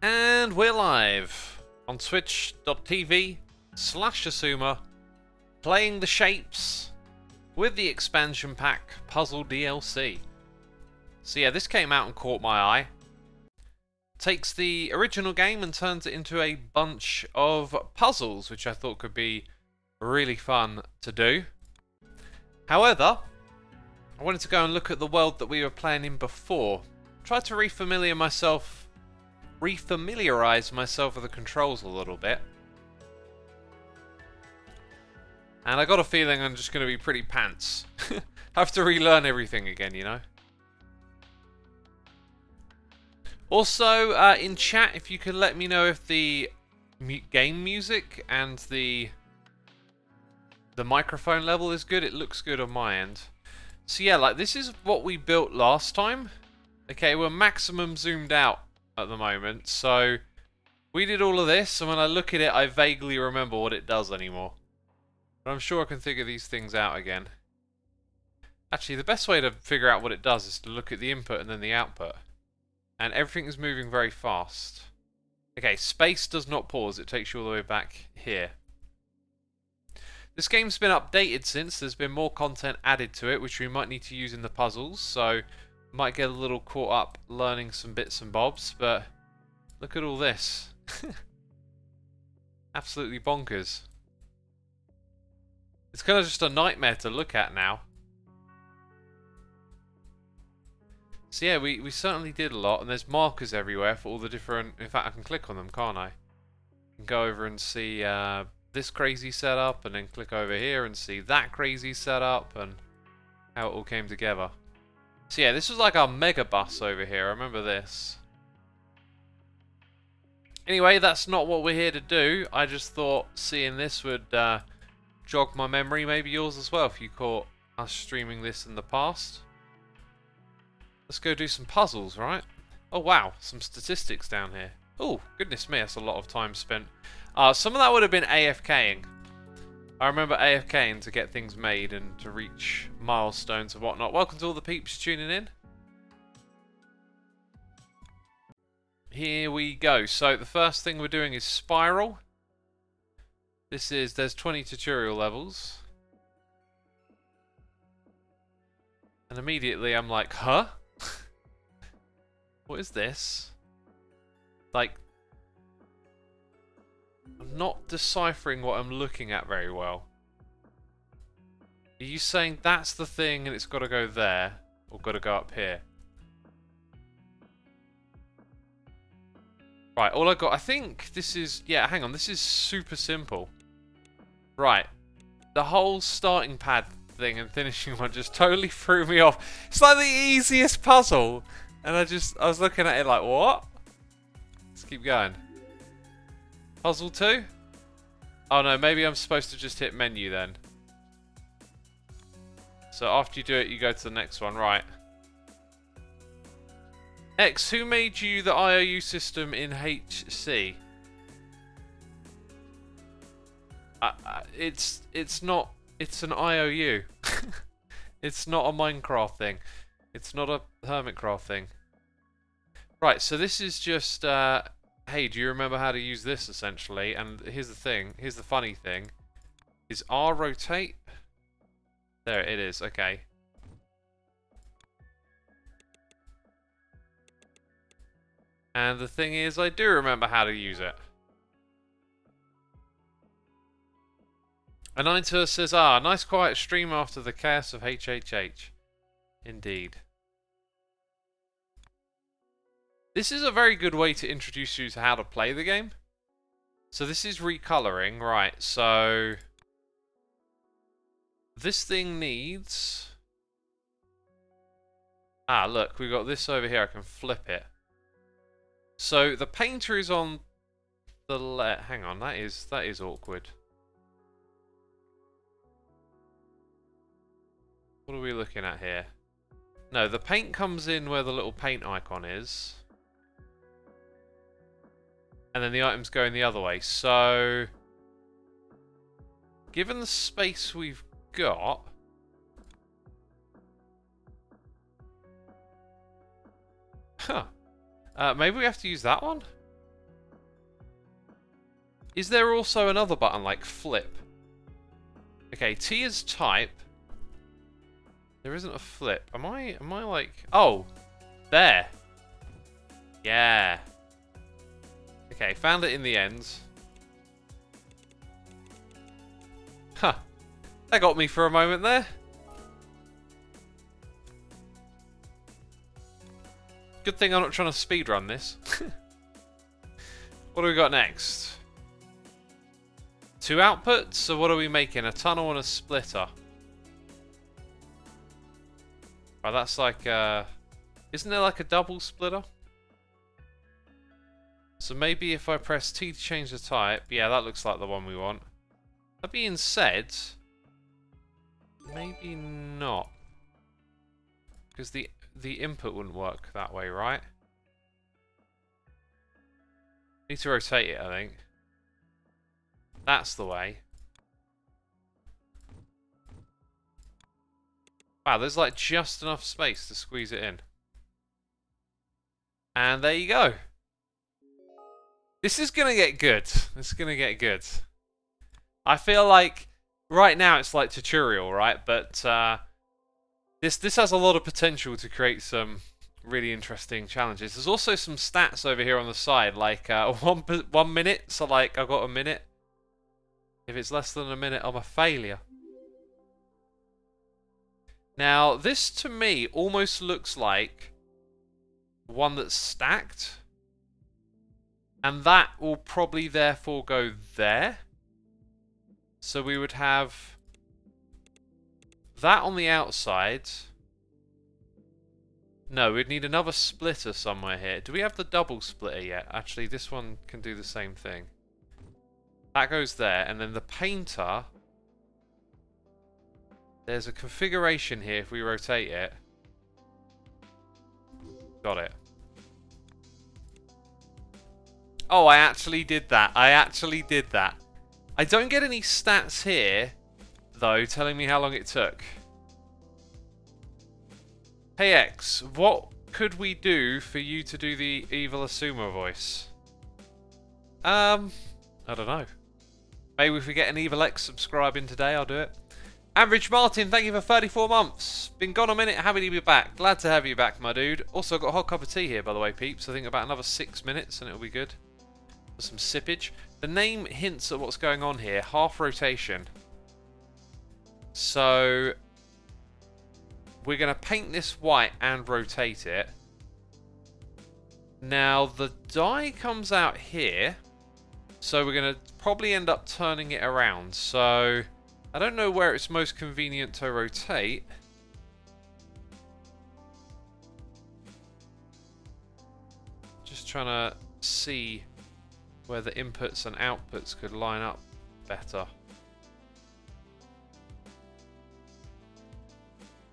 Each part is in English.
And we're live on twitch.tv/Xisuma, playing the shapes with the expansion pack puzzle DLC. So yeah, this came out and caught my eye. Takes the original game and turns it into a bunch of puzzles, which I thought could be really fun to do. However, I wanted to go and look at the world that we were playing in before. Try to refamiliarize myself with the controls a little bit. And I got a feeling I'm just going to be pretty pants. Have to relearn everything again, you know. Also, in chat, if you could let me know if the game music and the microphone level is good. It looks good on my end. So yeah, like this is what we built last time. Okay, we're maximum zoomed out at the moment, so we did all of this, and when I look at it, I vaguely remember what it does anymore. But I'm sure I can figure these things out again. Actually, the best way to figure out what it does is to look at the input and then the output. And everything is moving very fast. Okay, space does not pause, it takes you all the way back here. This game's been updated since, there's been more content added to it, which we might need to use in the puzzles, so might get a little caught up learning some bits and bobs, but look at all this. Absolutely bonkers. It's kind of just a nightmare to look at now. So yeah, we certainly did a lot, and there's markers everywhere for all the different... In fact, I can click on them, can't I? Can go over and see this crazy setup, and then click over here and see that crazy setup, and how it all came together. So yeah, this was like our mega bus over here, I remember this. Anyway, that's not what we're here to do. I just thought seeing this would jog my memory, maybe yours as well, if you caught us streaming this in the past. Let's go do some puzzles, right? Oh wow, some statistics down here. Oh, goodness me, that's a lot of time spent. Some of that would have been AFKing. I remember AFKing to get things made and to reach milestones and whatnot. Welcome to all the peeps tuning in. Here we go. So the first thing we're doing is Spiral. There's 20 tutorial levels. And immediately I'm like, huh? What is this? Like, I'm not deciphering what I'm looking at very well. Are you saying that's the thing and it's got to go there? Or got to go up here? Right, all I got... I think this is... Yeah, hang on. This is super simple. Right. The whole starting pad thing and finishing one just totally threw me off. It's like the easiest puzzle. And I was looking at it like, what? Let's keep going. Puzzle 2? Oh no, maybe I'm supposed to just hit menu then. So after you do it, you go to the next one, right. X, who made you the IOU system in HC? It's not, it's an IOU. It's not a Minecraft thing. It's not a Hermitcraft thing. Right, so this is just, hey, do you remember how to use this, essentially? And here's the thing, here's the funny thing. Is R rotate? There it is, okay. And the thing is, I do remember how to use it. Anita says, nice quiet stream after the chaos of HHH. Indeed. This is a very good way to introduce you to how to play the game. So this is recoloring, right, so... This thing needs... look, we've got this over here, I can flip it. So the painter is on the left. Hang on, that is awkward. What are we looking at here? No, the paint comes in where the little paint icon is. And then the items go in the other way. So, given the space we've got, huh? Maybe we have to use that one? Is there also another button like flip? Okay, T is type. There isn't a flip. Am I like... Oh! There! Yeah. Okay, found it in the end. Huh. That got me for a moment there. Good thing I'm not trying to speedrun this. What do we got next? 2 outputs, so what are we making? A tunnel and a splitter. Oh, that's like isn't there like a double splitter? So maybe if I press T to change the type, yeah, that looks like the one we want. That being said, maybe not. Because the input wouldn't work that way, right? Need to rotate it, I think. That's the way. Wow, there's like just enough space to squeeze it in. And there you go. This is gonna get good. This is gonna get good. I feel like right now it's like tutorial, right? But this has a lot of potential to create some really interesting challenges. There's also some stats over here on the side, like 1 minute. So like I've got a minute. If it's less than a minute, I'm a failure. Now, this to me almost looks like one that's stacked. And that will probably therefore go there. So we would have that on the outside. No, we'd need another splitter somewhere here. Do we have the double splitter yet? Actually, this one can do the same thing. That goes there, and then the painter... There's a configuration here if we rotate it. Got it. Oh, I actually did that. I actually did that. I don't get any stats here, though, telling me how long it took. Hey X, what could we do for you to do the evil Xisuma voice? I don't know. Maybe if we get an evil X subscribing today, I'll do it. Average Martin, thank you for 34 months. Been gone a minute, happy to be back. Glad to have you back, my dude. Also got a hot cup of tea here, by the way, peeps. I think about another 6 minutes and it'll be good. For some sippage. The name hints at what's going on here. Half rotation. So we're going to paint this white and rotate it. Now the die comes out here. So we're going to probably end up turning it around. So I don't know where it's most convenient to rotate. Just trying to see where the inputs and outputs could line up better.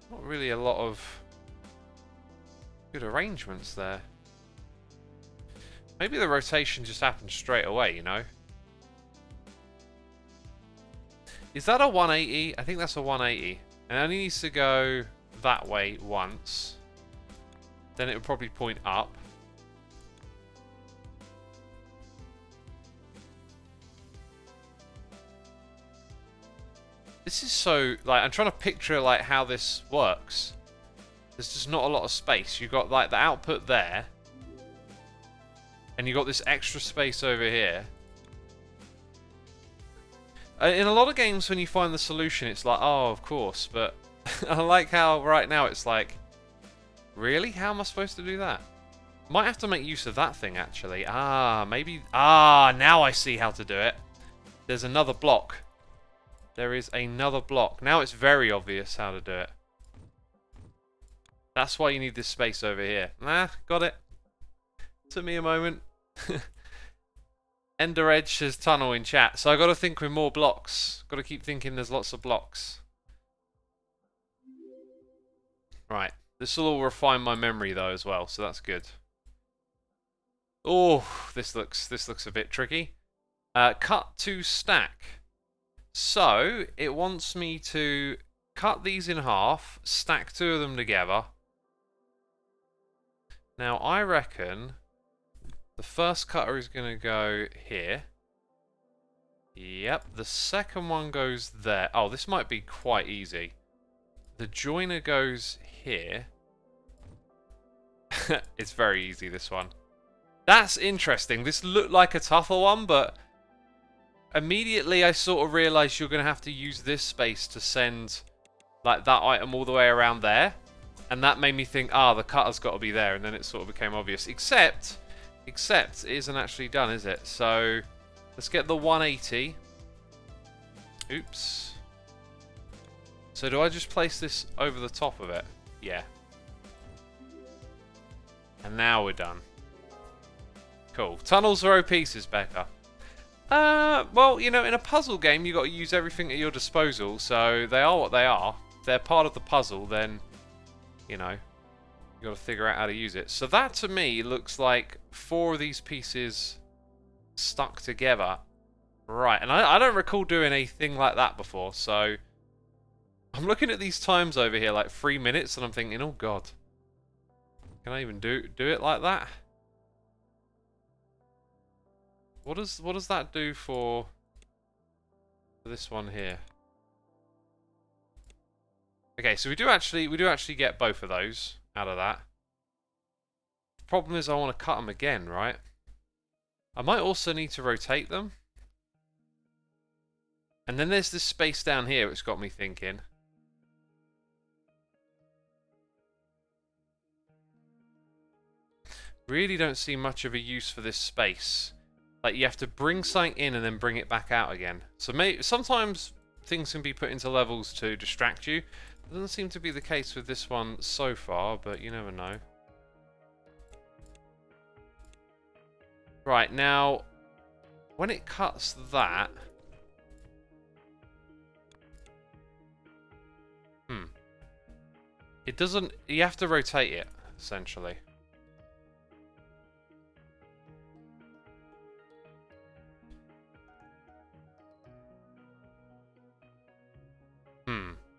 Not really a lot of good arrangements there. Maybe the rotation just happens straight away, you know? Is that a 180? I think that's a 180. And it only needs to go that way once. Then it would probably point up. This is so, like, I'm trying to picture, like, how this works. There's just not a lot of space. You've got, like, the output there. And you've got this extra space over here. In a lot of games, when you find the solution, it's like, oh, of course. But I like how right now it's like, really? How am I supposed to do that? Might have to make use of that thing, actually. Ah, maybe... Ah, now I see how to do it. There's another block. There is another block. Now it's very obvious how to do it. That's why you need this space over here. Nah, got it. Took me a moment. Ender Edge says tunnel in chat. So I got to think with more blocks. Got to keep thinking there's lots of blocks. Right. This will all refine my memory though as well, so that's good. Oh, this looks a bit tricky. Cut to stack. So it wants me to cut these in half, stack 2 of them together. Now I reckon the first cutter is going to go here. Yep, the second one goes there. Oh, this might be quite easy. The joiner goes here. It's very easy, this one. That's interesting. This looked like a tougher one, but immediately I sort of realised you're going to have to use this space to send like that item all the way around there. And that made me think, the cutter's got to be there, and then it sort of became obvious. Except it isn't actually done, is it? So let's get the 180. Oops. So do I just place this over the top of it? Yeah. And now we're done. Cool. Tunnels are OP, says Becca. Well, you know, in a puzzle game, you've got to use everything at your disposal, so they are what they are. If they're part of the puzzle, then, you know, you've got to figure out how to use it. So that, to me, looks like 4 of these pieces stuck together. Right, and I don't recall doing anything like that before, so I'm looking at these times over here, like 3 minutes, and I'm thinking, oh god, can I even do it like that? What does that do for this one here? Okay, so we do actually get both of those out of that. The problem is I want to cut them again, right? I might also need to rotate them. And then there's this space down here which got me thinking. Really don't see much of a use for this space. Like, you have to bring something in and then bring it back out again. So sometimes things can be put into levels to distract you. It doesn't seem to be the case with this one so far, but you never know. Right, now, when it cuts that... It doesn't... You have to rotate it, essentially.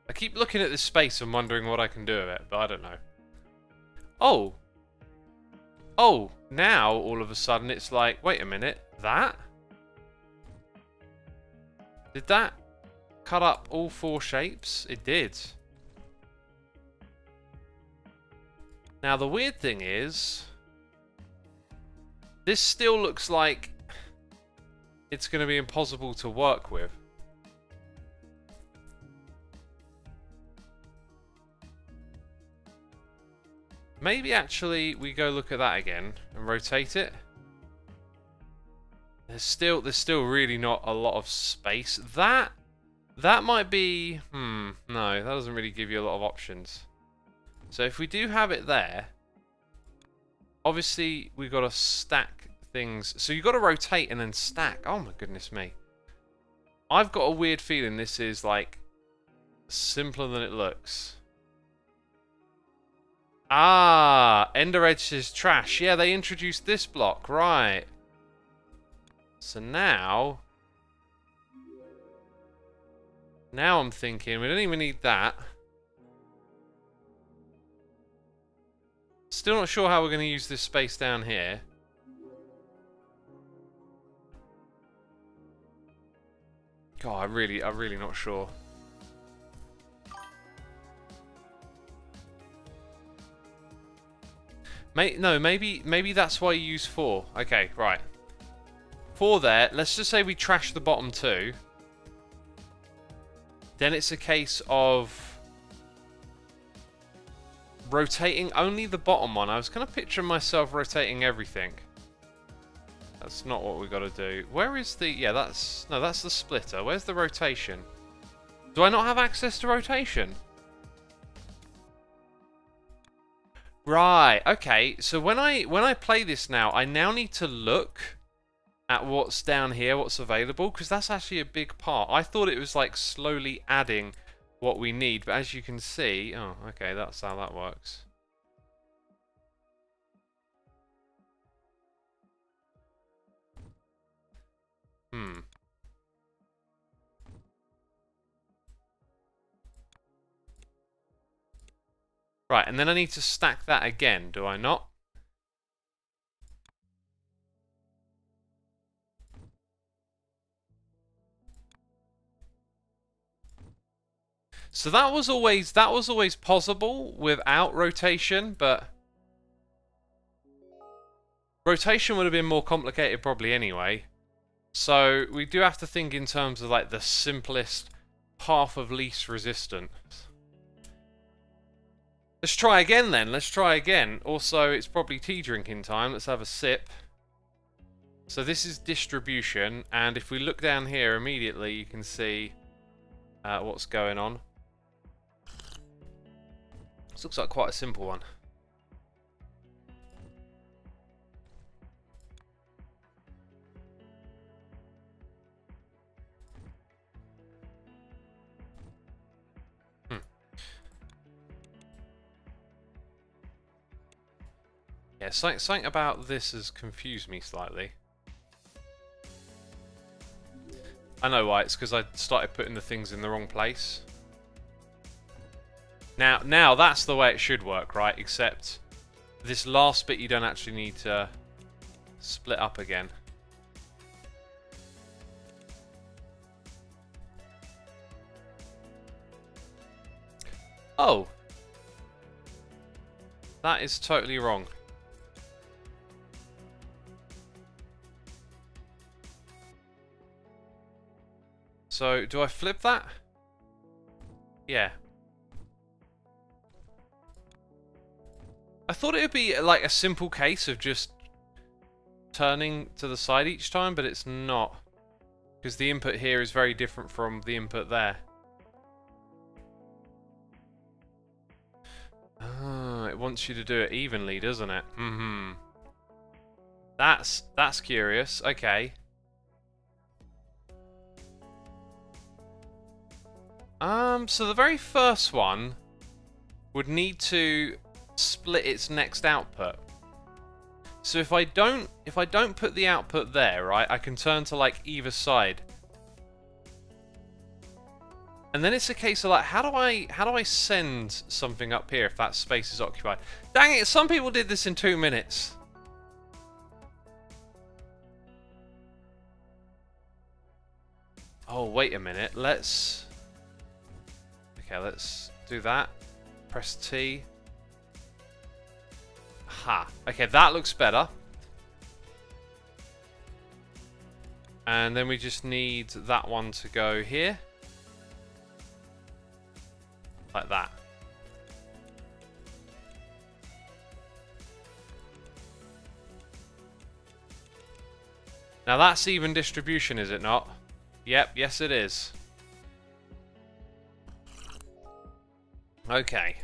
I keep looking at this space and wondering what I can do with it, but I don't know. Oh! Oh! Now, all of a sudden, it's like, wait a minute, that? Did that cut up all 4 shapes? It did. Now, the weird thing is, this still looks like it's going to be impossible to work with. Maybe actually we go look at that again and rotate it. There's still really not a lot of space. That might be no, that doesn't really give you a lot of options. So if we do have it there, obviously we've got to stack things. So you've got to rotate and then stack. Oh my goodness me. I've got a weird feeling this is like simpler than it looks. Ah, Ender Edge is trash. Yeah, they introduced this block, right. So now I'm thinking we don't even need that. Still not sure how we're going to use this space down here. God, I'm really not sure. No, maybe that's why you use 4. Okay, right. 4 there. Let's just say we trash the bottom 2. Then it's a case of rotating only the bottom one. I was kind of picturing myself rotating everything. That's not what we've got to do. Where is the... Yeah, that's the splitter. Where's the rotation? Do I not have access to rotation? Right, okay, so when I play this now, I now need to look at what's down here, what's available, because that's actually a big part. I thought it was like slowly adding what we need, but as you can see... Oh, okay, that's how that works. Right, and then I need to stack that again, do I not? So that was always possible without rotation, but rotation would have been more complicated probably anyway. So we do have to think in terms of like the simplest path of least resistance. Let's try again then. Let's try again. Also, it's probably tea drinking time. Let's have a sip. So this is distribution, and if we look down here immediately, you can see what's going on. This looks like quite a simple one. Yeah, something about this has confused me slightly. I know why, it's because I started putting the things in the wrong place. Now that's the way it should work, right? Except this last bit you don't actually need to split up again. Oh! That is totally wrong. So, do I flip that? Yeah. I thought it would be like a simple case of just turning to the side each time, but it's not. Because the input here is very different from the input there. Ah, it wants you to do it evenly, doesn't it? Mm-hmm. That's curious. Okay. So the very first one would need to split its next output. So if I don't put the output there, right, I can turn to like either side. And then it's a case of like, how do I send something up here if that space is occupied? Dang it, some people did this in 2 minutes. Oh, wait a minute. Okay, let's do that. Press T. Ha. Okay, that looks better. And then we just need that one to go here. Like that. Now that's even distribution, is it not? Yep, yes it is. Okay.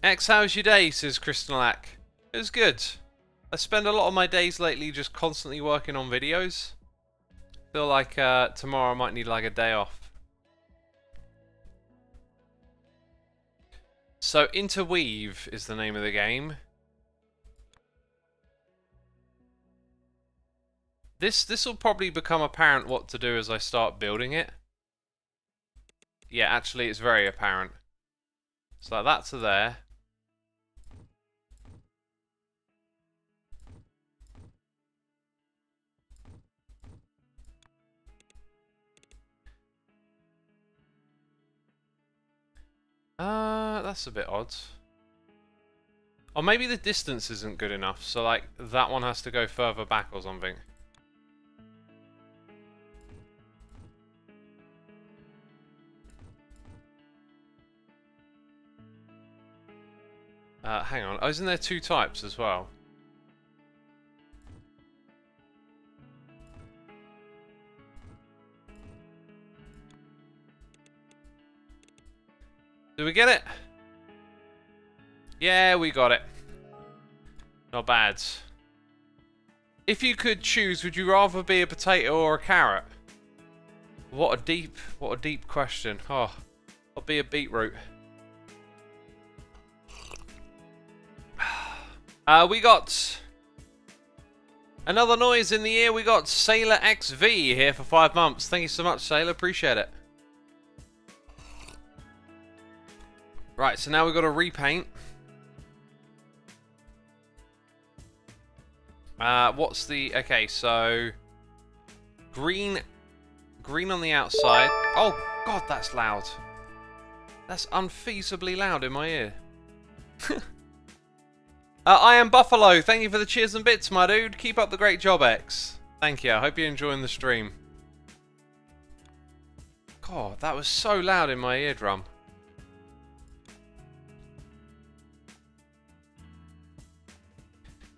X, how's your day? Says Crystalak. It was good. I spend a lot of my days lately just constantly working on videos. Feel like tomorrow I might need like a day off. So Interweave is the name of the game. This will probably become apparent what to do as I start building it. Yeah, actually it's very apparent. So like that to there. That's a bit odd. Or maybe the distance isn't good enough, so like that one has to go further back or something. Hang on. Oh, isn't there two types as well? Do we get it? Yeah, we got it. Not bad. If you could choose, would you rather be a potato or a carrot? What a deep question. Oh, I'll be a beetroot. We got another noise in the ear. We got Sailor XV here for 5 months. Thank you so much, Sailor. Appreciate it. Right, so now we've got to repaint. What's the... Okay, so... Green green on the outside. Oh, God, that's loud. That's unfeasibly loud in my ear. I am Buffalo. Thank you for the cheers and bits, my dude. Keep up the great job, X. Thank you. I hope you're enjoying the stream. God, that was so loud in my eardrum.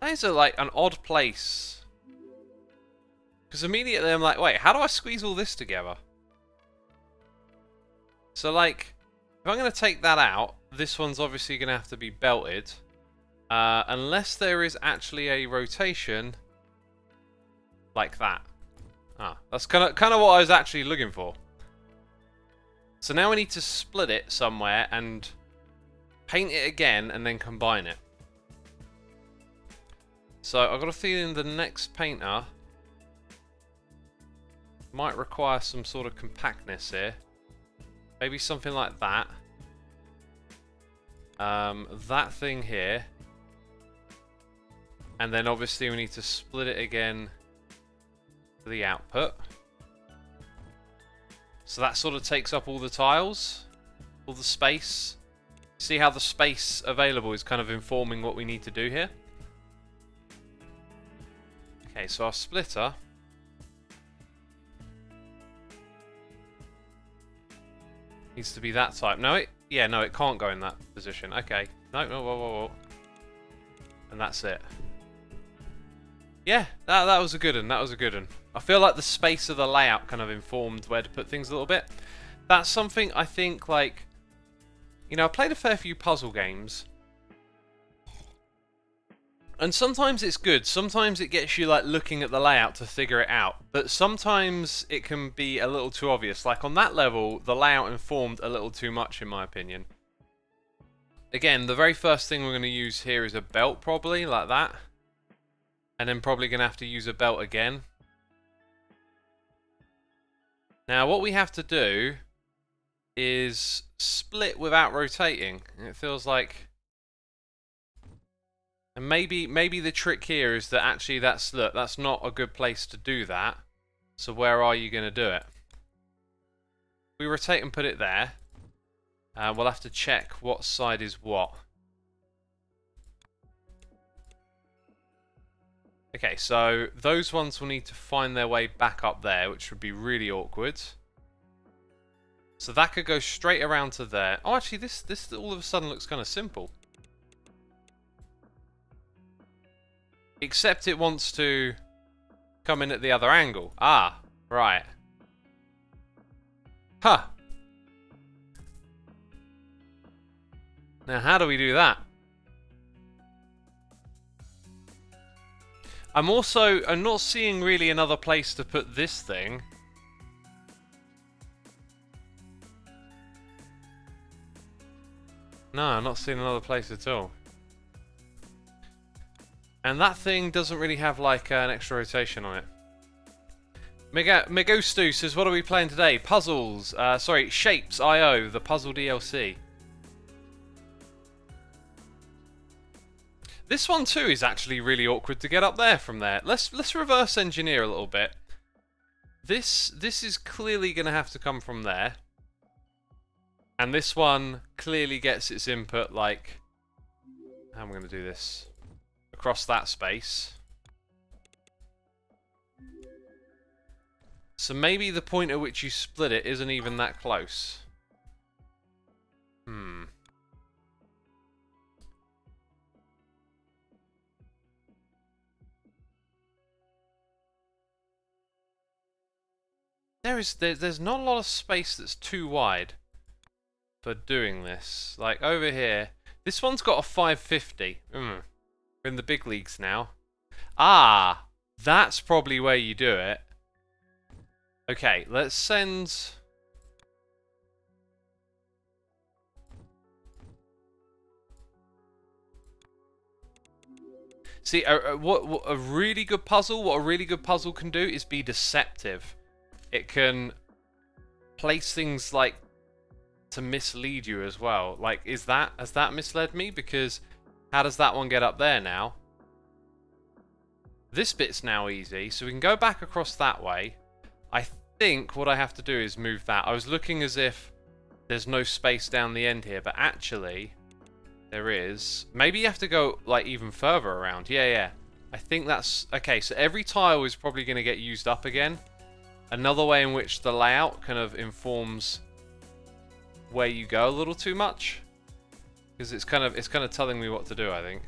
That is like an odd place. Because immediately I'm like, wait, how do I squeeze all this together? So like, if I'm going to take that out, this one's obviously going to have to be belted. Unless there is actually a rotation like that. Ah, that's kind of what I was actually looking for. So now we need to split it somewhere and paint it again and then combine it. So I've got a feeling the next painter might require some sort of compactness here. Maybe something like that. That thing here. And then obviously we need to split it again for the output. So that sort of takes up all the tiles, all the space. See how the space available is kind of informing what we need to do here? Okay, so our splitter needs to be that type. No, it can't go in that position. Okay. No, whoa. And that's it. Yeah, that was a good one. That was a good one. I feel like the space of the layout kind of informed where to put things a little bit. That's something I think, like, you know, I played a fair few puzzle games. And sometimes it's good. Sometimes it gets you, like, looking at the layout to figure it out. But sometimes it can be a little too obvious. Like, on that level, the layout informed a little too much, in my opinion. Again, the very first thing we're going to use here is a belt, probably, like that. And then probably going to have to use a belt again. Now, what we have to do is split without rotating. It feels like... And maybe the trick here is that actually that's not a good place to do that. So where are you going to do it? We rotate and put it there. We'll have to check what side is what. Okay, so those ones will need to find their way back up there, which would be really awkward. So that could go straight around to there. Oh, actually, this all of a sudden looks kind of simple. Except it wants to come in at the other angle. Ah, right. Huh. Now, how do we do that? I'm not seeing really another place to put this thing. No, I'm not seeing another place at all. And that thing doesn't really have like an extra rotation on it. Megostu says, what are we playing today? Puzzles. Sorry, shapezio, the puzzle DLC. This one too is actually really awkward to get up there from there. Let's reverse engineer a little bit. This is clearly going to have to come from there. And this one clearly gets its input like... How am I going to do this? Across that space. So maybe the point at which you split it isn't even that close. There's not a lot of space that's too wide for doing this. Like over here, this one's got a 550. We're in the big leagues now. Ah, that's probably where you do it. Okay, let's send... See, what a really good puzzle can do is be deceptive. It can place things like to mislead you as well. Like, has that misled me? Because how does that one get up there now? This bit's now easy, so we can go back across that way. think what I have to do is move that. I was looking as if there's no space down the end here, but actually there is. Maybe you have to go like even further around. Yeah. I think that's okay. So every tile is probably going to get used up again. Another way in which the layout kind of informs where you go a little too much, because it's kind of telling me what to do, I think.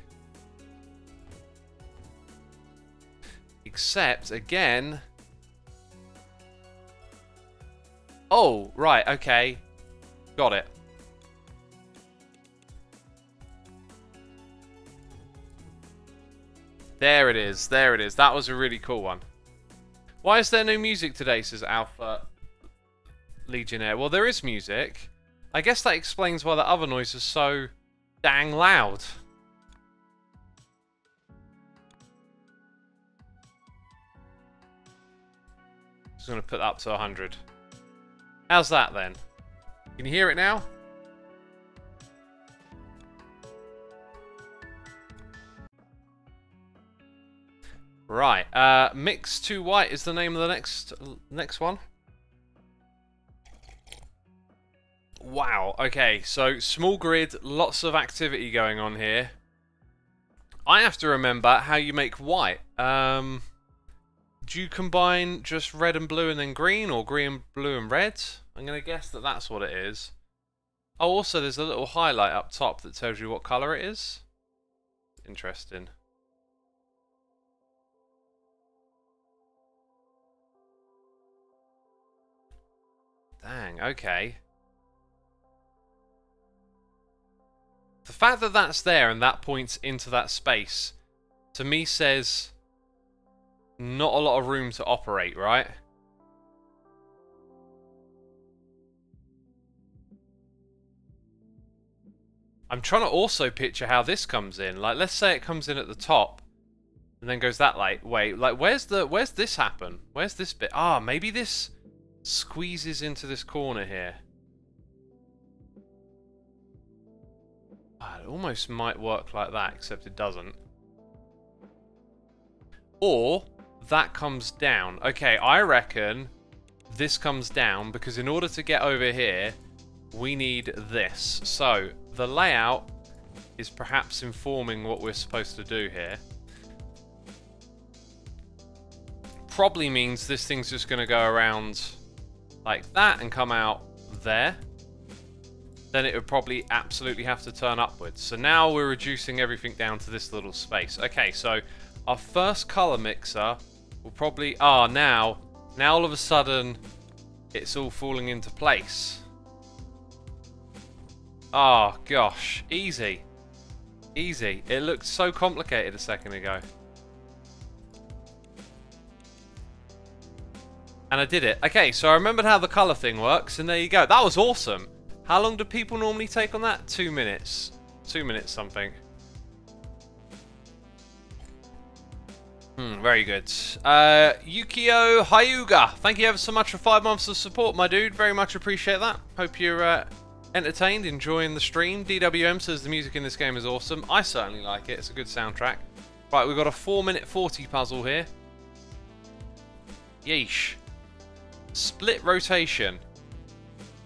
Except again. Oh, right, okay. Got it. There it is. There it is. That was a really cool one. Why is there no music today, says Alpha Legionnaire? Well, there is music. I guess that explains why the other noise is so dang loud. Just going to put that up to 100. How's that then? Can you hear it now? Right, Mix 2 White is the name of the next one. Wow, okay, so small grid, lots of activity going on here. I have to remember how you make white. Do you combine just red and blue and then green, or green, blue and red? I'm going to guess that that's what it is. Oh, also there's a little highlight up top that tells you what colour it is. Interesting. Dang, okay. The fact that that's there and that points into that space, to me says not a lot of room to operate, right? I'm trying to also picture how this comes in. Like, let's say it comes in at the top and then goes that way. Like, where's this happen? Where's this bit? Ah, maybe this squeezes into this corner here. It almost might work like that, except it doesn't. Or that comes down. Okay, I reckon this comes down because in order to get over here, we need this. So the layout is perhaps informing what we're supposed to do here. Probably means this thing's just going to go around like that and come out there. Then it would probably absolutely have to turn upwards. So now we're reducing everything down to this little space. Okay, so our first color mixer will probably... now all of a sudden it's all falling into place. Oh, gosh. Easy. Easy. It looked so complicated a second ago. And I did it. Okay, so I remembered how the color thing works, and there you go. That was awesome. How long do people normally take on that? 2 minutes. 2 minutes something. Very good. Yukio Hyuga, thank you ever so much for 5 months of support, my dude. Very much appreciate that. Hope you're entertained, enjoying the stream. DWM says the music in this game is awesome. I certainly like it. It's a good soundtrack. Right, we've got a 4-minute 40 puzzle here. Yeesh. Split rotation.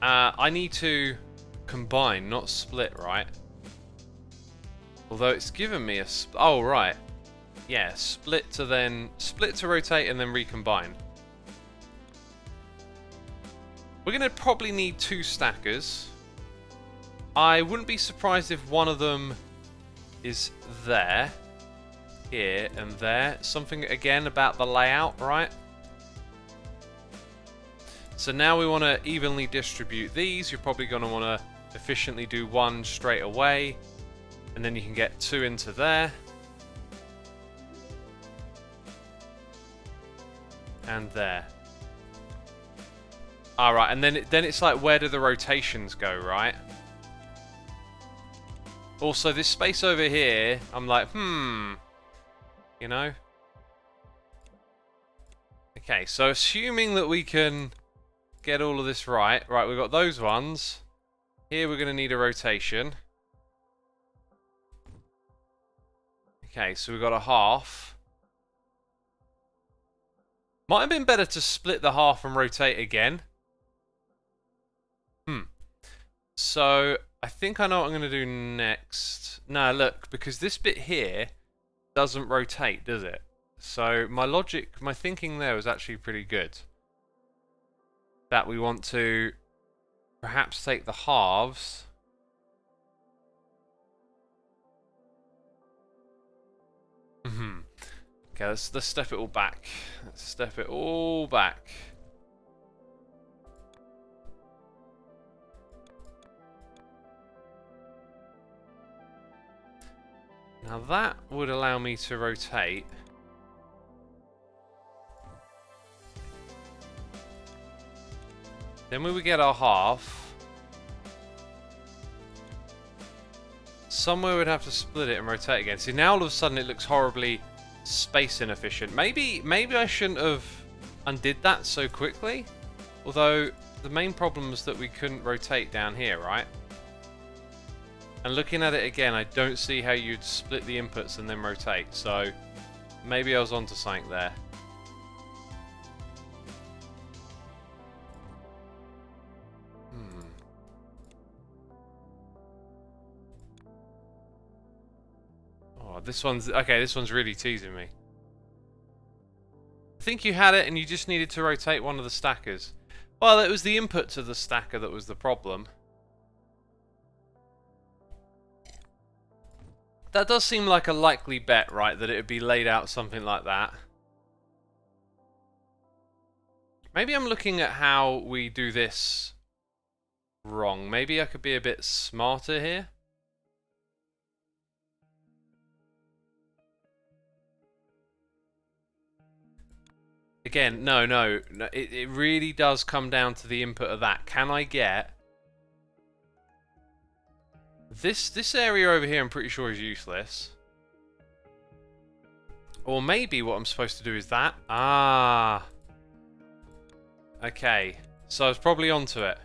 I need to combine, not split, right? Although it's given me a... Oh, right. Yeah, split to rotate and then recombine. We're going to probably need 2 stackers. I wouldn't be surprised if one of them is there, here, and there. Something, again, about the layout, right? So now we want to evenly distribute these. You're probably going to want to efficiently do 1 straight away. And then you can get 2 into there. And there. Alright, and then it's like, where do the rotations go, right? Also, this space over here, I'm like, you know? Okay, so assuming that we can get all of this right. Right, we've got those ones. Here we're going to need a rotation. Okay, so we've got a half. Might have been better to split the half and rotate again. So, I think I know what I'm going to do next. Nah, look, because this bit here doesn't rotate, does it? So, my logic, my thinking there was actually pretty good. That we want to perhaps take the halves. Okay, let's step it all back. Let's step it all back. Now that would allow me to rotate. Then when we get our half, somewhere we'd have to split it and rotate again. See, now all of a sudden it looks horribly space inefficient. Maybe I shouldn't have undid that so quickly. Although the main problem was that we couldn't rotate down here, right? And looking at it again, I don't see how you'd split the inputs and then rotate. So maybe I was onto something there. Oh, this one's okay. This one's really teasing me. I think you had it and you just needed to rotate one of the stackers. Well, it was the input to the stacker that was the problem. That does seem like a likely bet, right? That it would be laid out something like that. Maybe I'm looking at how we do this wrong. Maybe I could be a bit smarter here. Again, no. It really does come down to the input of that. Can I get... This area over here I'm pretty sure is useless. Or maybe what I'm supposed to do is that. Ah. Okay. So I was probably onto it.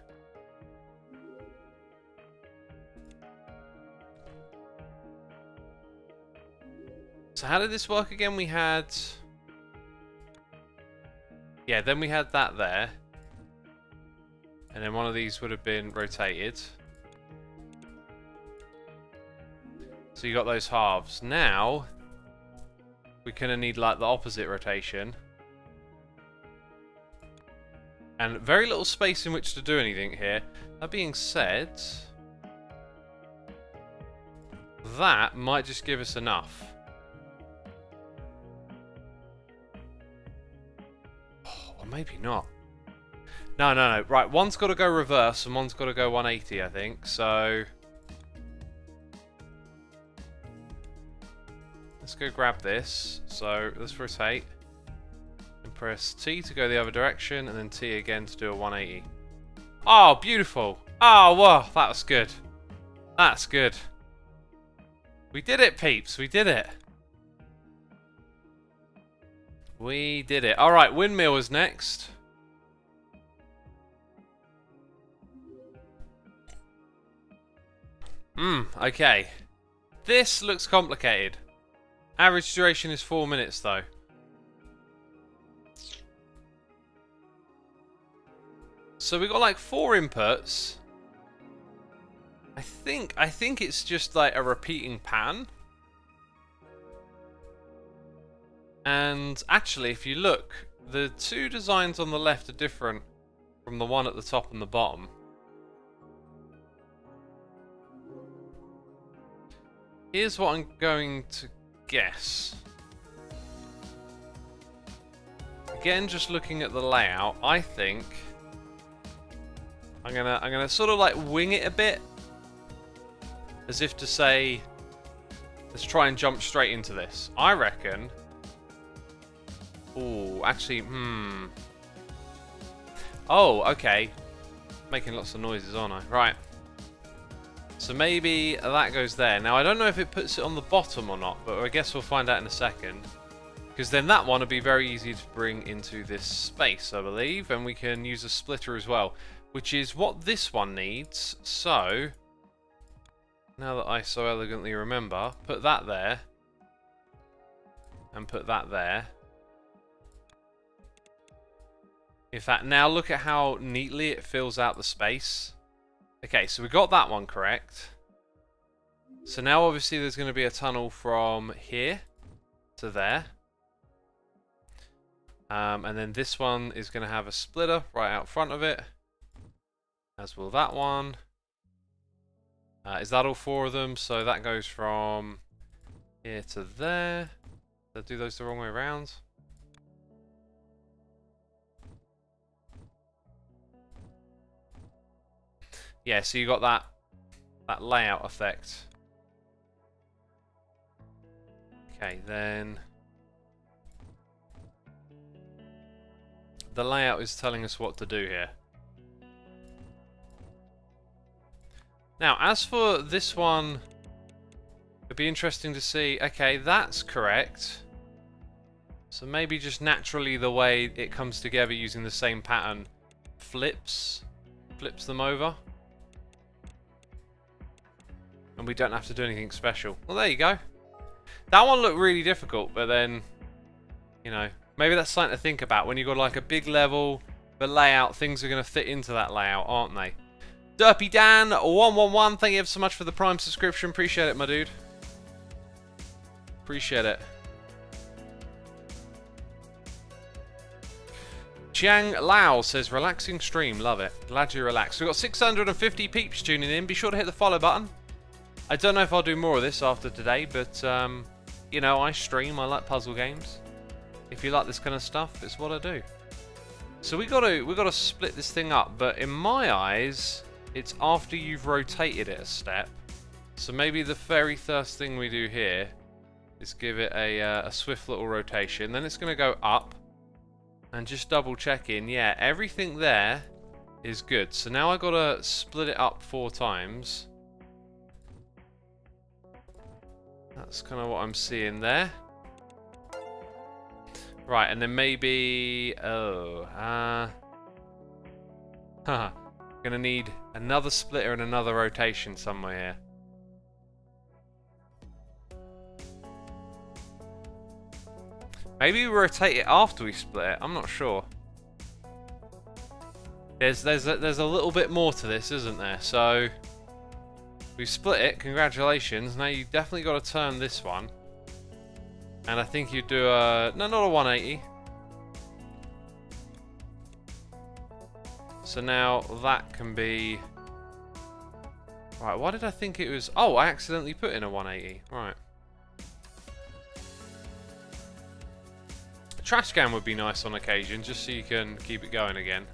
So how did this work again? We had... Yeah, then we had that there. And then one of these would have been rotated. So you got those halves. Now, we're going to need like the opposite rotation. And very little space in which to do anything here. That being said, that might just give us enough. Oh, or maybe not. No. Right, one's got to go reverse and one's got to go 180, I think. So... let's go grab this. So let's rotate and press T to go the other direction, and then T again to do a 180. Oh, beautiful! Oh, wow, that was good. That's good. We did it, peeps. We did it. We did it. All right, Windmill is next. Okay. This looks complicated. Average duration is 4 minutes, though. So we got like 4 inputs. I think it's just like a repeating pattern. And actually, if you look, the 2 designs on the left are different from the one at the top and the bottom. Here's what I'm going to guess. Again, just looking at the layout, I think I'm gonna sort of like wing it a bit, as if to say, let's try and jump straight into this. I reckon. Oh, actually, Oh, okay. Making lots of noises, aren't I? Right. So maybe that goes there. Now, I don't know if it puts it on the bottom or not, but I guess we'll find out in a second. Because then that one would be very easy to bring into this space, I believe. And we can use a splitter as well, which is what this one needs. So, now that I so elegantly remember, put that there. And put that there. In fact, now look at how neatly it fills out the space. Okay, so we got that one correct. So now obviously there's going to be a tunnel from here to there. And then this one is going to have a splitter right out front of it. As will that one. Is that all 4 of them? So that goes from here to there. Did I do those the wrong way around? Yeah, so you got that layout effect. Okay, then the layout is telling us what to do here. Now, as for this one, it'd be interesting to see, okay, that's correct. So maybe just naturally the way it comes together using the same pattern flips them over. And we don't have to do anything special. Well, there you go. That one looked really difficult, but then, you know, maybe that's something to think about. When you've got like a big level, the layout, things are going to fit into that layout, aren't they? Derpy Dan 111, thank you ever so much for the Prime subscription. Appreciate it, my dude. Appreciate it. Chiang Lao says, relaxing stream, love it. Glad you relaxed. We've got 650 peeps tuning in. Be sure to hit the follow button. I don't know if I'll do more of this after today, but, you know, I stream. I like puzzle games. If you like this kind of stuff, it's what I do. So we got to split this thing up, but in my eyes, it's after you've rotated it a step. So maybe the very first thing we do here is give it a swift little rotation. Then it's going to go up. And just double checking. Yeah, everything there is good. So now I've got to split it up 4 times. That's kind of what I'm seeing there. Right, and then maybe... Gonna need another splitter and another rotation somewhere here. Maybe we rotate it after we split it. I'm not sure. There's a little bit more to this, isn't there? So we split it. Congratulations. Now you definitely got to turn this one. And I think you do a... No, not a 180. So now that can be... Right, why did I think it was... Oh, I accidentally put in a 180. Right. A trash can would be nice on occasion, just so you can keep it going again.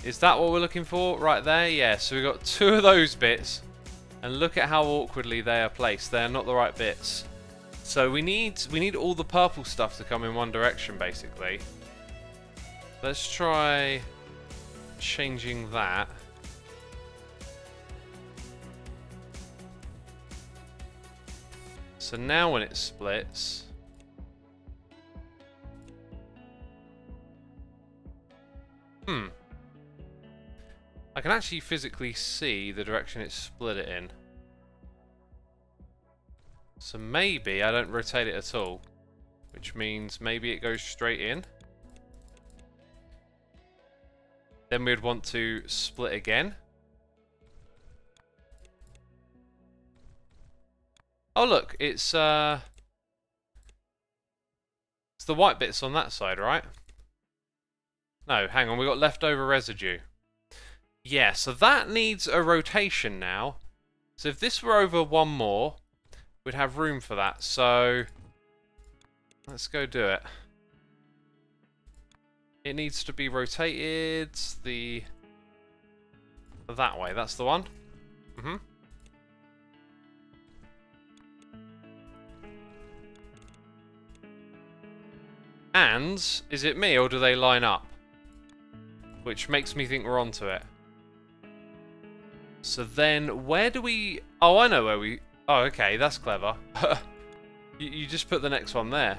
Is that what we're looking for? Right there? Yeah, so we've got 2 of those bits. And look at how awkwardly they are placed. They're not the right bits. So we need all the purple stuff to come in one direction, basically. Let's try changing that. So now when it splits... I can actually physically see the direction it's split it in. So maybe I don't rotate it at all. Which means maybe it goes straight in. Then we'd want to split again. Oh look, it's the white bits on that side, right? No, hang on, we got leftover residue. Yeah, so that needs a rotation now. So if this were over 1 more, we'd have room for that. So let's go do it. It needs to be rotated that way. That's the one. And is it me or do they line up? Which makes me think we're onto it. So then, where do we... Oh, I know where we... Oh, okay, that's clever. you just put the next one there.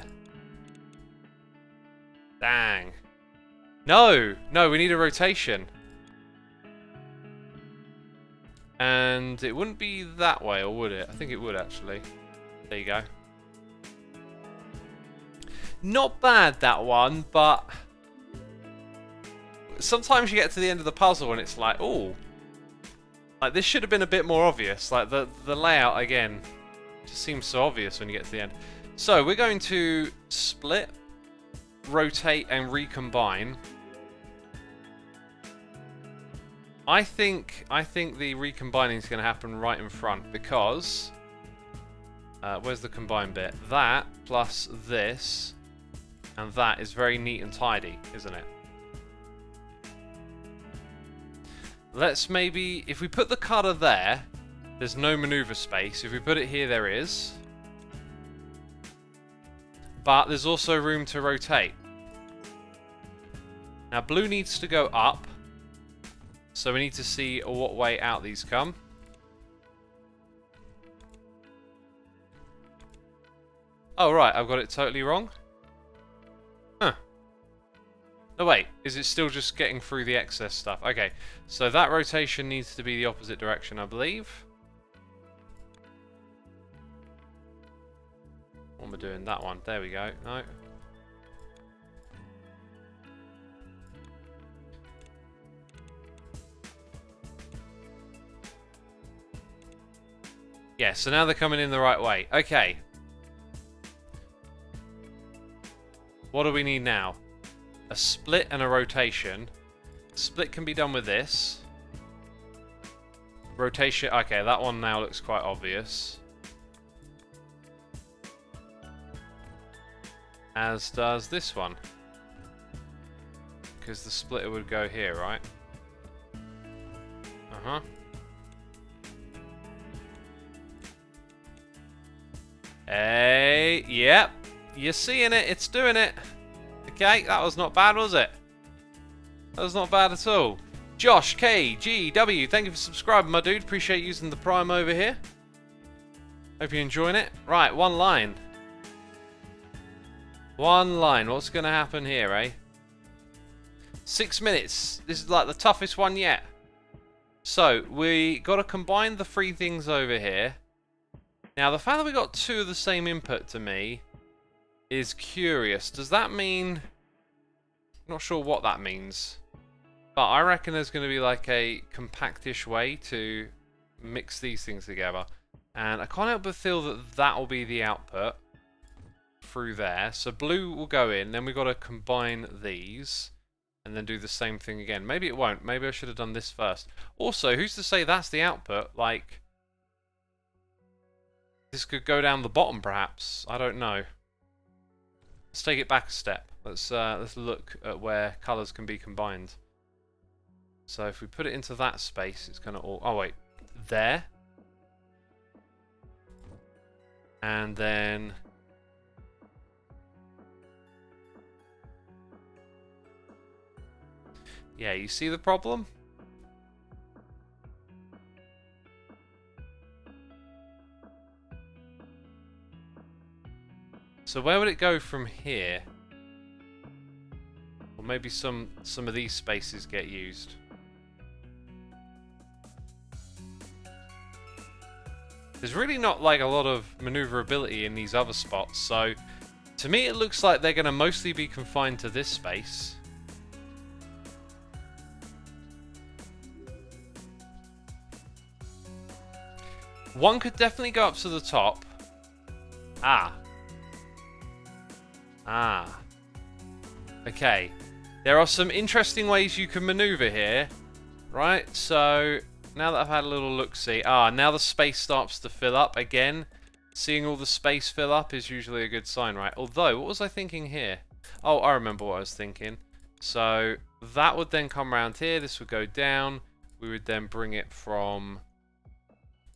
Dang. No! No, we need a rotation. And it wouldn't be that way, or would it? I think it would, actually. There you go. Not bad, that one, but sometimes you get to the end of the puzzle and it's like, oh, like this should have been a bit more obvious. Like the layout, again, just seems so obvious when you get to the end. So we're going to split, rotate, and recombine. I think the recombining is going to happen right in front because where's the combine bit? That plus this and that is very neat and tidy, isn't it? Let's maybe, if we put the cutter there, there's no maneuver space. If we put it here, there is. But there's also room to rotate. Now blue needs to go up. So we need to see what way out these come. Oh right, I've got it totally wrong. Huh. No wait, is it still just getting through the excess stuff? Okay, so that rotation needs to be the opposite direction, I believe. What am I doing? That one. There we go. No. Yeah, so now they're coming in the right way. Okay. What do we need now? A split and a rotation. Split can be done with this. Rotation, okay, that one now looks quite obvious. As does this one. Because the splitter would go here, right? Uh-huh. Hey, yep. You're seeing it, it's doing it. Okay, that was not bad, was it? That was not bad at all. Josh KGW, thank you for subscribing, my dude. Appreciate using the Prime over here. Hope you're enjoying it. Right, one line. One line. What's going to happen here, eh? 6 minutes. This is like the toughest one yet. So, we got to combine the three things over here. Now, the fact that we got two of the same input to me is curious. Does that mean... I'm not sure what that means. But I reckon there's going to be like a compactish way to mix these things together. And I can't help but feel that that will be the output through there. So blue will go in, then we've got to combine these and then do the same thing again. Maybe it won't. Maybe I should have done this first. Also, who's to say that's the output? Like, this could go down the bottom perhaps. I don't know. Let's take it back a step. Let's look at where colours can be combined. So if we put it into that space, it's going to all... Oh, wait. There. And then... Yeah, you see the problem? So where would it go from here? Or maybe some of these spaces get used. There's really not like a lot of maneuverability in these other spots, so to me it looks like they're going to mostly be confined to this space. One could definitely go up to the top. Ah. Okay. There are some interesting ways you can maneuver here. Right, so now that I've had a little look-see. Now the space starts to fill up again. Seeing all the space fill up is usually a good sign, right? Although, what was I thinking here? Oh, I remember what I was thinking. So that would then come around here. This would go down. We would then bring it from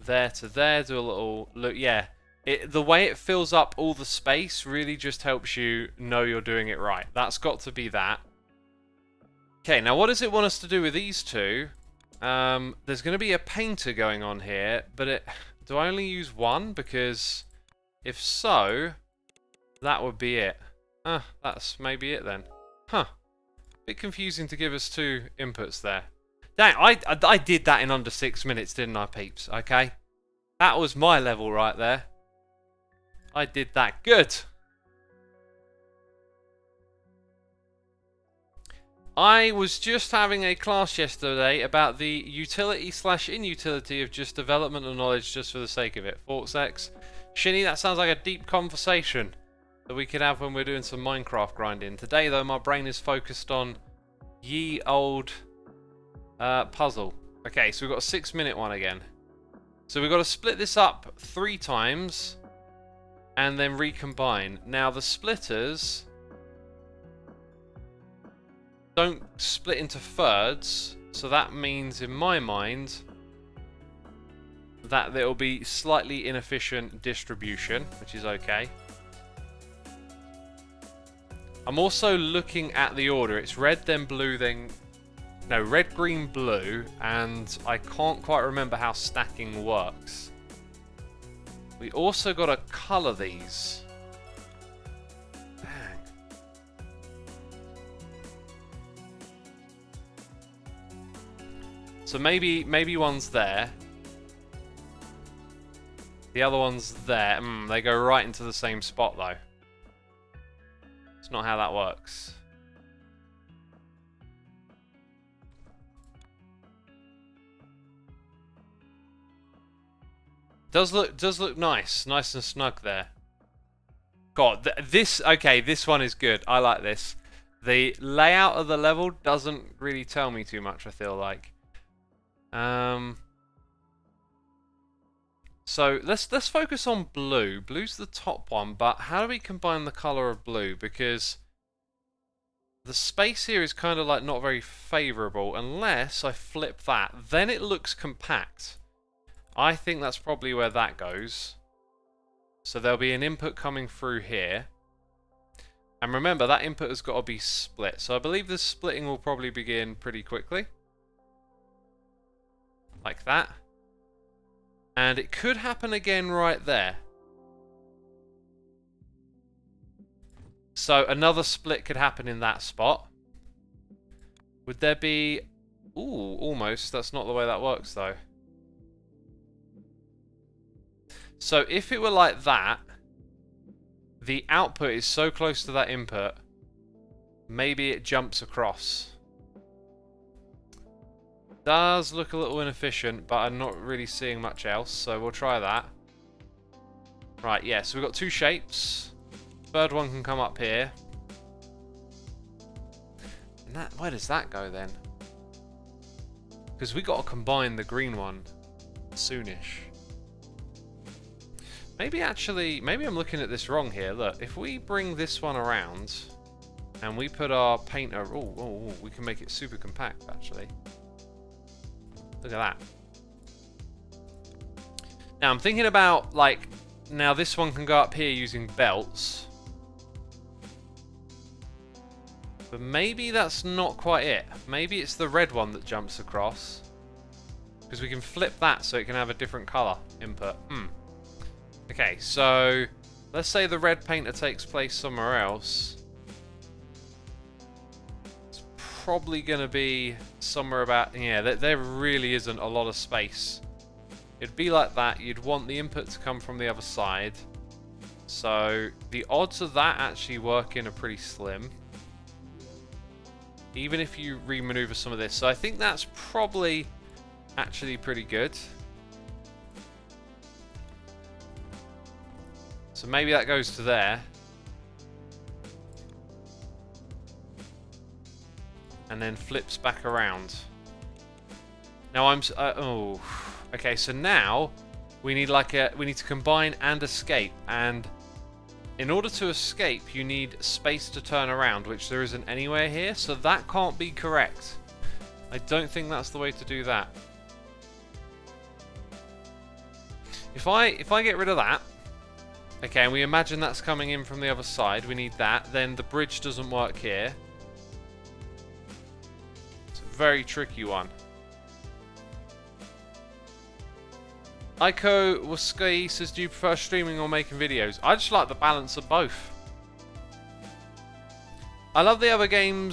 there to there. Do a little look. Yeah. The way it fills up all the space really just helps you know you're doing it right. That's got to be that. Okay, now what does it want us to do with these two? There's going to be a painter going on here, but do I only use one? Because if so, that would be it. That's maybe it then. Huh. Bit confusing to give us two inputs there. Dang, I did that in under 6 minutes, didn't I, peeps? Okay? That was my level right there. I did that good. I was just having a class yesterday about the utility/inutility of just development of knowledge just for the sake of it. Thoughts, X? Shinny, that sounds like a deep conversation that we could have when we're doing some Minecraft grinding. Today, though, my brain is focused on ye old puzzle. Okay, so we've got a 6-minute one again. So we've got to split this up 3 times and then recombine. Now, the splitters don't split into thirds, so that means, in my mind, that there will be slightly inefficient distribution, which is okay. I'm also looking at the order. It's red, then blue, then... No, red, green, blue, and I can't quite remember how stacking works. We also got to colour these. Dang. So maybe one's there. The other one's there. They go right into the same spot, though. It's not how that works. Does look nice and snug there. God, this one is good. I like this. The layout of the level doesn't really tell me too much, I feel like. So let's focus on blue. Blue's the top one, but how do we combine the color of blue? Because the space here is kind of like not very favorable unless I flip that. Then it looks compact. I think that's probably where that goes. So there'll be an input coming through here. And remember, that input has got to be split. So I believe the splitting will probably begin pretty quickly. Like that. And it could happen again right there. So another split could happen in that spot. Would there be... Ooh, almost. That's not the way that works, though. So if it were like that, the output is so close to that input, maybe it jumps across. Does look a little inefficient, but I'm not really seeing much else, so we'll try that. Right, yeah, so we've got 2 shapes. Third one can come up here. And that, where does that go then? Because we got to combine the green one soonish. Maybe I'm looking at this wrong here. Look, if we bring this one around and we put our painter... Oh, we can make it super compact, actually. Look at that. Now, I'm thinking about, like... Now, this one can go up here using belts. But maybe that's not quite it. Maybe it's the red one that jumps across. Because we can flip that so it can have a different colour input. Okay, so let's say the red painter takes place somewhere else. It's probably going to be somewhere about... Yeah, there really isn't a lot of space. It'd be like that. You'd want the input to come from the other side. So the odds of that actually working are pretty slim. Even if you remaneuver some of this. So I think that's probably actually pretty good. So maybe that goes to there. And then flips back around. Now I'm... oh. Okay, so now we need we need to combine and escape. And in order to escape, you need space to turn around, which there isn't anywhere here. So that can't be correct. I don't think that's the way to do that. If I get rid of that... Okay, and we imagine that's coming in from the other side. We need that. Then the bridge doesn't work here. It's a very tricky one. Aiko Waski says, do you prefer streaming or making videos? I just like the balance of both. I love the other game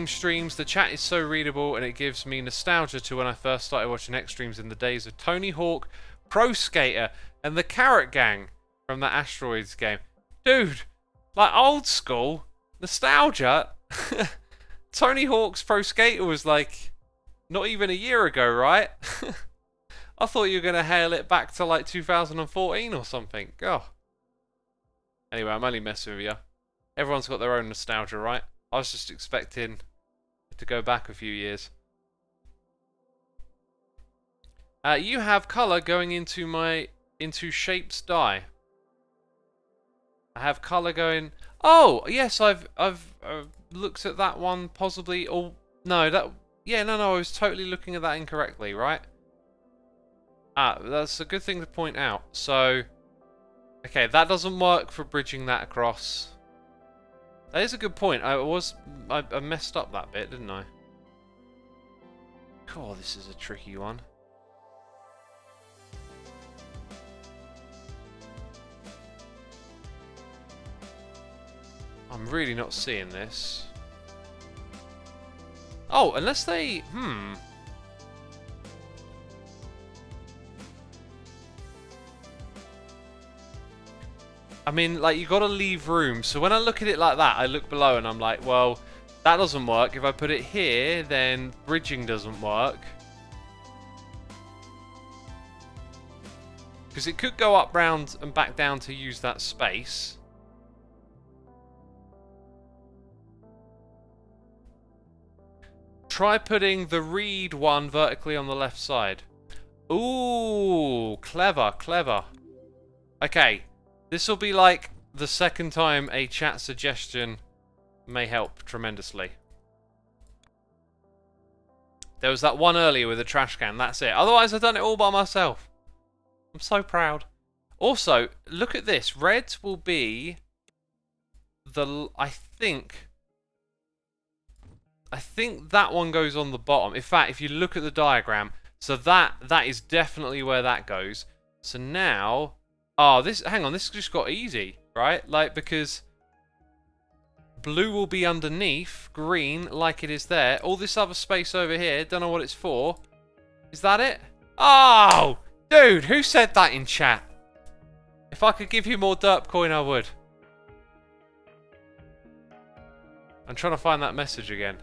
streams. The chat is so readable and it gives me nostalgia to when I first started watching X streams in the days of Tony Hawk, Pro Skater, and the Carrot Gang from the Asteroids game. Dude, like old school nostalgia. Tony Hawk's Pro Skater was like not even a year ago, right? I thought you were going to hail it back to like 2014 or something. Oh. Anyway, I'm only messing with you. Everyone's got their own nostalgia, right? I was just expecting to go back a few years. You have colour going into shapes dye. I have colour going. Oh yes, I've looked at that one possibly. Or no, that yeah no I was totally looking at that incorrectly, right? That's a good thing to point out. So, okay, that doesn't work for bridging that across. That is a good point. I messed up that bit, didn't I? Cool, this is a tricky one. I'm really not seeing this. Oh, unless they... I mean, like, you gotta leave room. So when I look at it like that, I look below and I'm like, well, that doesn't work. If I put it here, then bridging doesn't work. Because it could go up, round, and back down to use that space. Try putting the read one vertically on the left side. Ooh, clever, clever. Okay, this will be like the second time a chat suggestion may help tremendously. There was that one earlier with a trash can, that's it. Otherwise I've done it all by myself. I'm so proud. Also, look at this. Red will be the... I think that one goes on the bottom. In fact, if you look at the diagram, so that is definitely where that goes. So now, oh, this, hang on, this just got easy, right? Like, because blue will be underneath, green, like it is there. All this other space over here, don't know what it's for. Is that it? Oh, dude, who said that in chat? If I could give you more derp coin, I would. I'm trying to find that message again.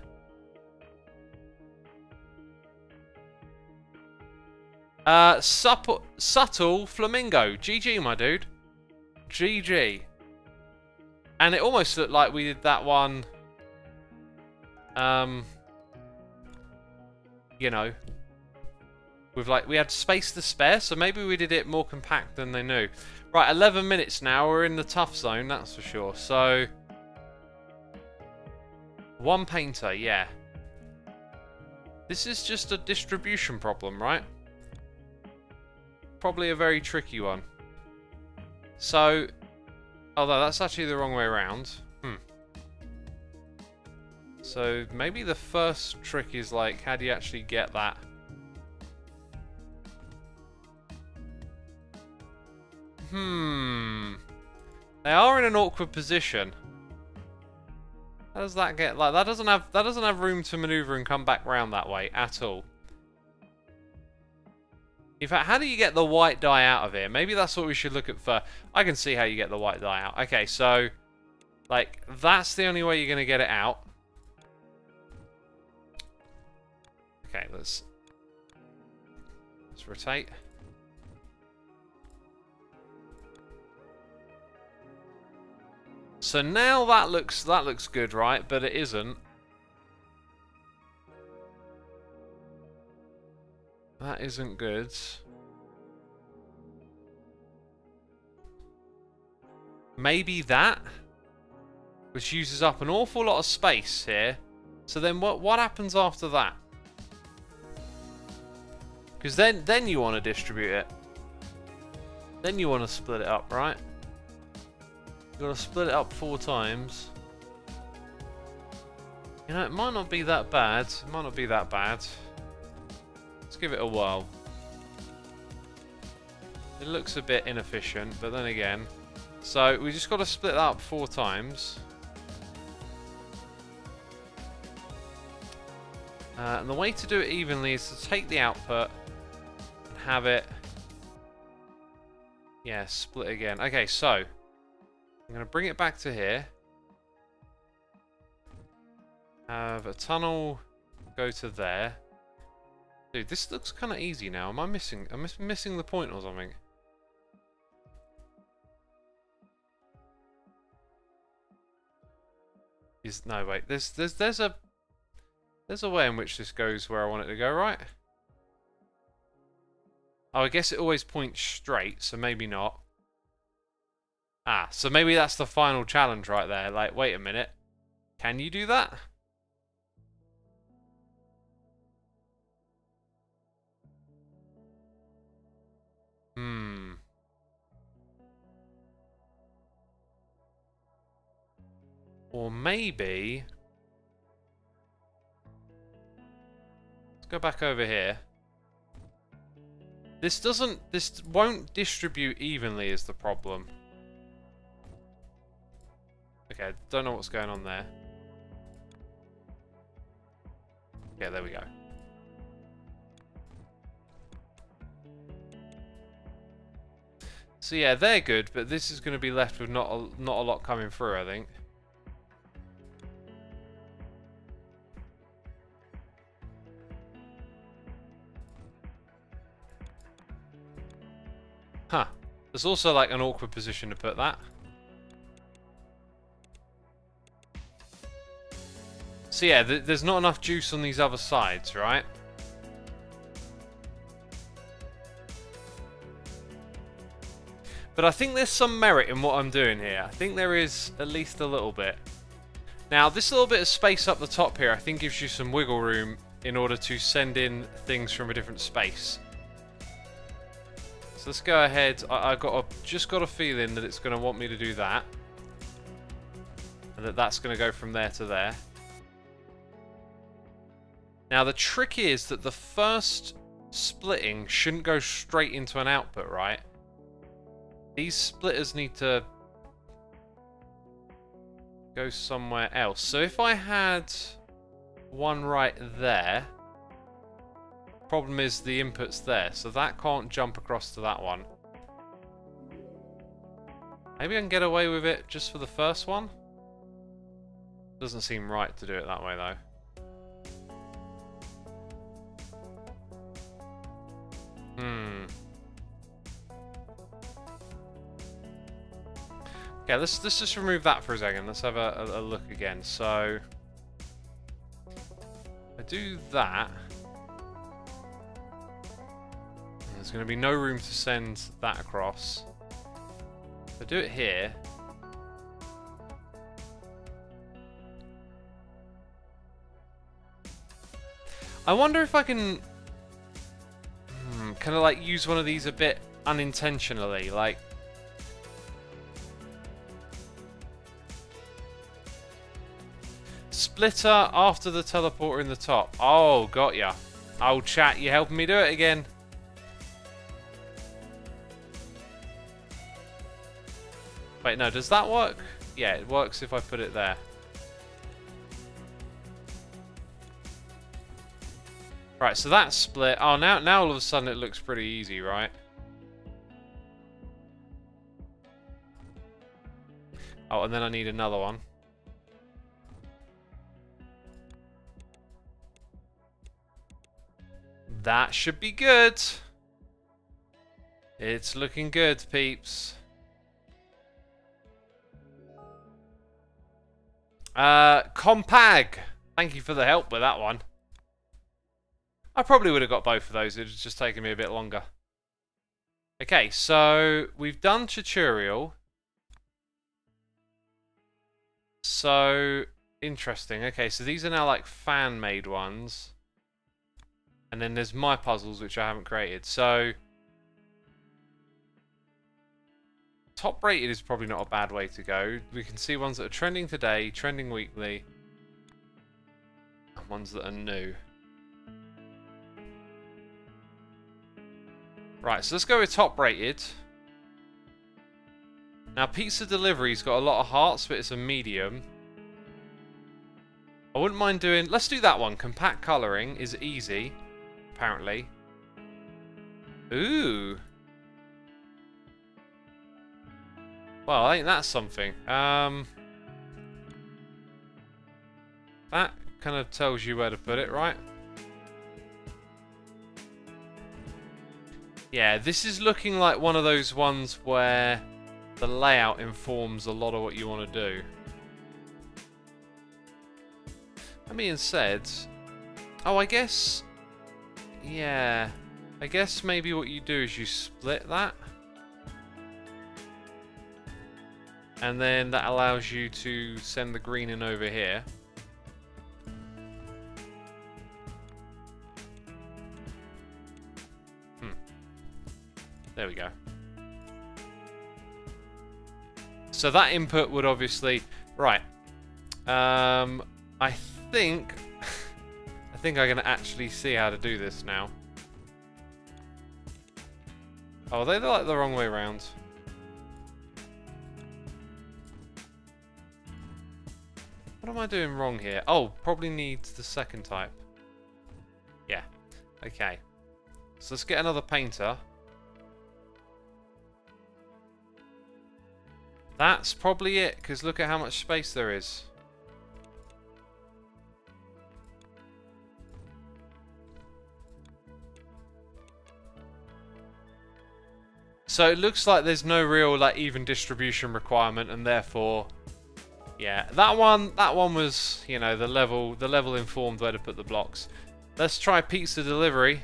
Subtle Flamingo. GG, my dude. GG. And it almost looked like we did that one, you know, with like, we had space to spare, so maybe we did it more compact than they knew. Right, 11 minutes now. We're in the tough zone, that's for sure. So, one painter, yeah. This is just a distribution problem, right? Probably a very tricky one. So, although that's actually the wrong way around. So maybe the first trick is like, how do you actually get that? They are in an awkward position. How does that get like that doesn't have room to maneuver and come back round that way at all. In fact, how do you get the white dye out of here? Maybe that's what we should look at first. I can see how you get the white dye out. Okay, so like that's the only way you're gonna get it out. Okay, let's rotate. So now that looks good, right? But it isn't. That isn't good. Maybe that, which uses up an awful lot of space here. So then what happens after that? Because then you want to distribute it. Then you want to split it up, right? You've got to split it up 4 times. You know, it might not be that bad. It might not be that bad. Let's give it a whirl. It looks a bit inefficient, but then again. So, we just got to split that up 4 times. And the way to do it evenly is to take the output and have it... yeah, split again. Okay, so I'm going to bring it back to here. Have a tunnel go to there. Dude, this looks kind of easy now. Am I missing? Am I missing the point or something? No, wait. There's a way in which this goes where I want it to go, right? Oh, I guess it always points straight, so maybe not. Ah, so maybe that's the final challenge right there. Like, wait a minute. Can you do that? Or maybe... Let's go back over here. This won't distribute evenly is the problem. Okay, don't know what's going on there. Yeah, there we go. So yeah, they're good, but this is going to be left with not a lot coming through, I think. Huh. There's also like an awkward position to put that. So yeah, there's not enough juice on these other sides, right? But I think there's some merit in what I'm doing here. I think there is at least a little bit. Now, this little bit of space up the top here, I think gives you some wiggle room in order to send in things from a different space. So let's go ahead. I just got a feeling that it's going to want me to do that. And that's going to go from there to there. Now, the trick is that the first splitting shouldn't go straight into an output, right? These splitters need to go somewhere else. So if I had one right there, problem is the input's there, so that can't jump across to that one. Maybe I can get away with it just for the first one? Doesn't seem right to do it that way though. Okay, let's just remove that for a second. Let's have a look again. So I do that. There's going to be no room to send that across. If I do it here. I wonder if I can kind of like use one of these a bit unintentionally, like splitter after the teleporter in the top. Oh, got ya. Oh, chat, you helping me do it again. Wait, no, does that work? Yeah, it works if I put it there. Right, so that's split. Oh, now all of a sudden it looks pretty easy, right? Oh, and then I need another one. That should be good. It's looking good, peeps. Compag. Thank you for the help with that one. I probably would have got both of those. It was just taking me a bit longer. Okay, so we've done tutorial. So interesting. Okay, so these are now like fan-made ones. And then there's my puzzles, which I haven't created. So top rated is probably not a bad way to go. We can see ones that are trending today, trending weekly, and ones that are new. Right, so let's go with top rated. Now, pizza delivery's got a lot of hearts, but it's a medium. I wouldn't mind doing... Let's do that one. Compact colouring is easy, apparently. Ooh. Well, I think that's something. That kind of tells you where to put it, right? Yeah, this is looking like one of those ones where the layout informs a lot of what you want to do. That being said, oh, I guess, yeah, I guess maybe what you do is you split that. And then that allows you to send the green in over here. There we go. So that input would obviously... Right. I think... I think I'm going to actually see how to do this now. Oh, they're like the wrong way around. What am I doing wrong here? Oh, probably needs the second type. Yeah. Okay. So let's get another painter. That's probably it, because look at how much space there is. So it looks like there's no real like even distribution requirement, and therefore, yeah, that one was, you know, the level informed where to put the blocks. Let's try pizza delivery.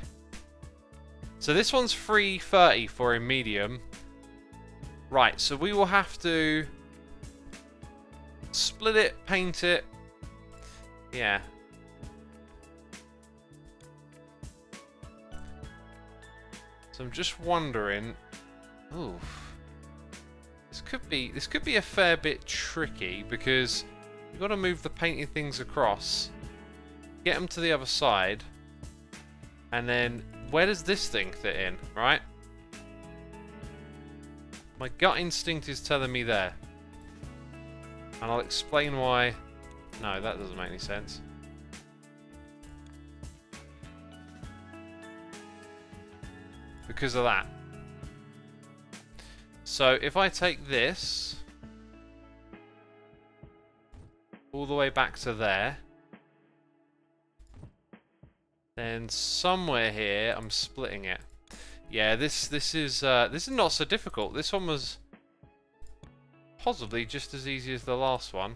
So this one's $3.30 for a medium. Right, so we will have to split it, paint it. Yeah. So I'm just wondering. Ooh. This could be a fair bit tricky because you've got to move the painted things across, get them to the other side, and then where does this thing fit in, right? My gut instinct is telling me there. And I'll explain why. No, that doesn't make any sense. Because of that. So if I take this all the way back to there, then somewhere here I'm splitting it. Yeah, this is not so difficult. This one was possibly just as easy as the last one.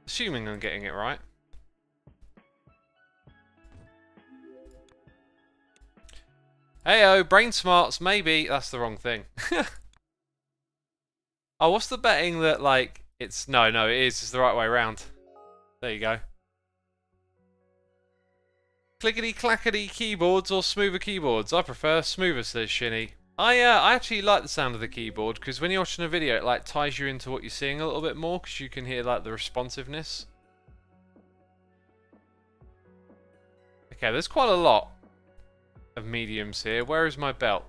Assuming I'm getting it right. Hey-oh, brain smarts, maybe. That's the wrong thing. Oh, what's the betting that, like, it's... No, it is. It's the right way around. There you go. Clickety-clackety keyboards or smoother keyboards? I prefer smoother, says Shinny. I actually like the sound of the keyboard, because when you're watching a video, it, like, ties you into what you're seeing a little bit more, because you can hear, like, the responsiveness. Okay, there's quite a lot of mediums here. Where is my belt?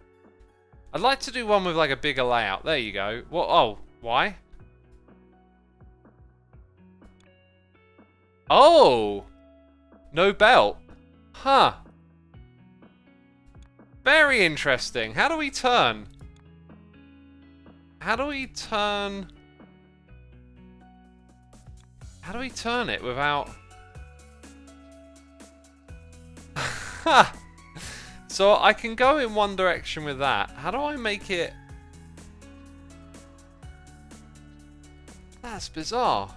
I'd like to do one with like a bigger layout. There you go. What? Oh, why? Oh, no belt. Huh. Very interesting. How do we turn? How do we turn? How do we turn it without? Ha. So I can go in one direction with that. How do I make it? That's bizarre.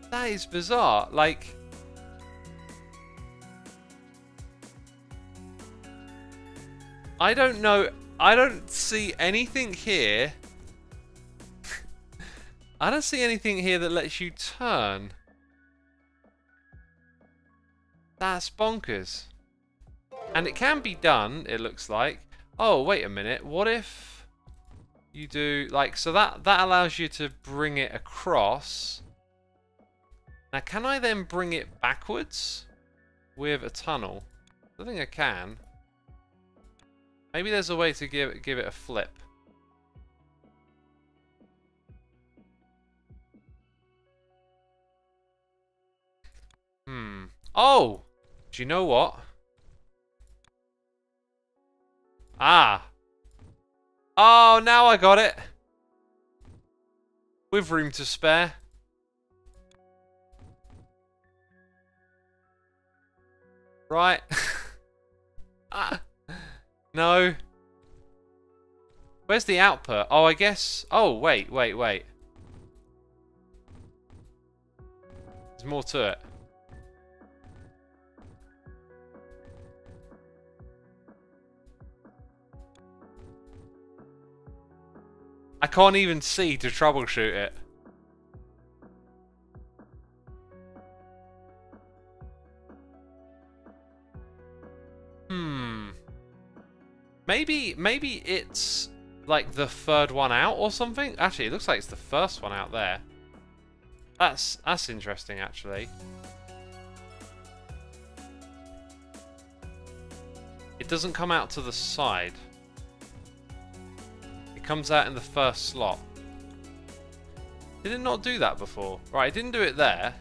That is bizarre. Like, I don't know. I don't see anything here. I don't see anything here that lets you turn. That's bonkers. And it can be done, it looks like. Oh, wait a minute. What if you do, like, so that allows you to bring it across. Now, can I then bring it backwards with a tunnel? I think I can. Maybe there's a way to give it a flip. Oh! Do you know what? Ah! Oh, now I got it! With room to spare. Right. Ah. No. Where's the output? Oh, I guess... Oh, wait. There's more to it. I can't even see to troubleshoot it. Maybe it's like the third one out or something. Actually, it looks like it's the first one out there. That's interesting, actually. It doesn't come out to the side. It comes out in the first slot. Did it not do that before? Right, it didn't do it there.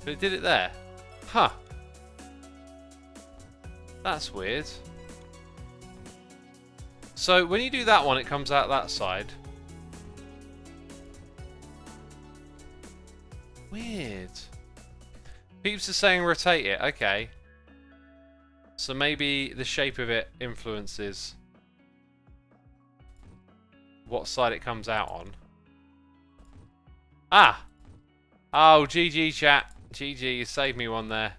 But it did it there. Huh. That's weird. So when you do that one, it comes out that side. Weird. Peeps is saying rotate it. Okay. So maybe the shape of it influences what side it comes out on. Ah! Oh, GG chat. GG, you saved me one there.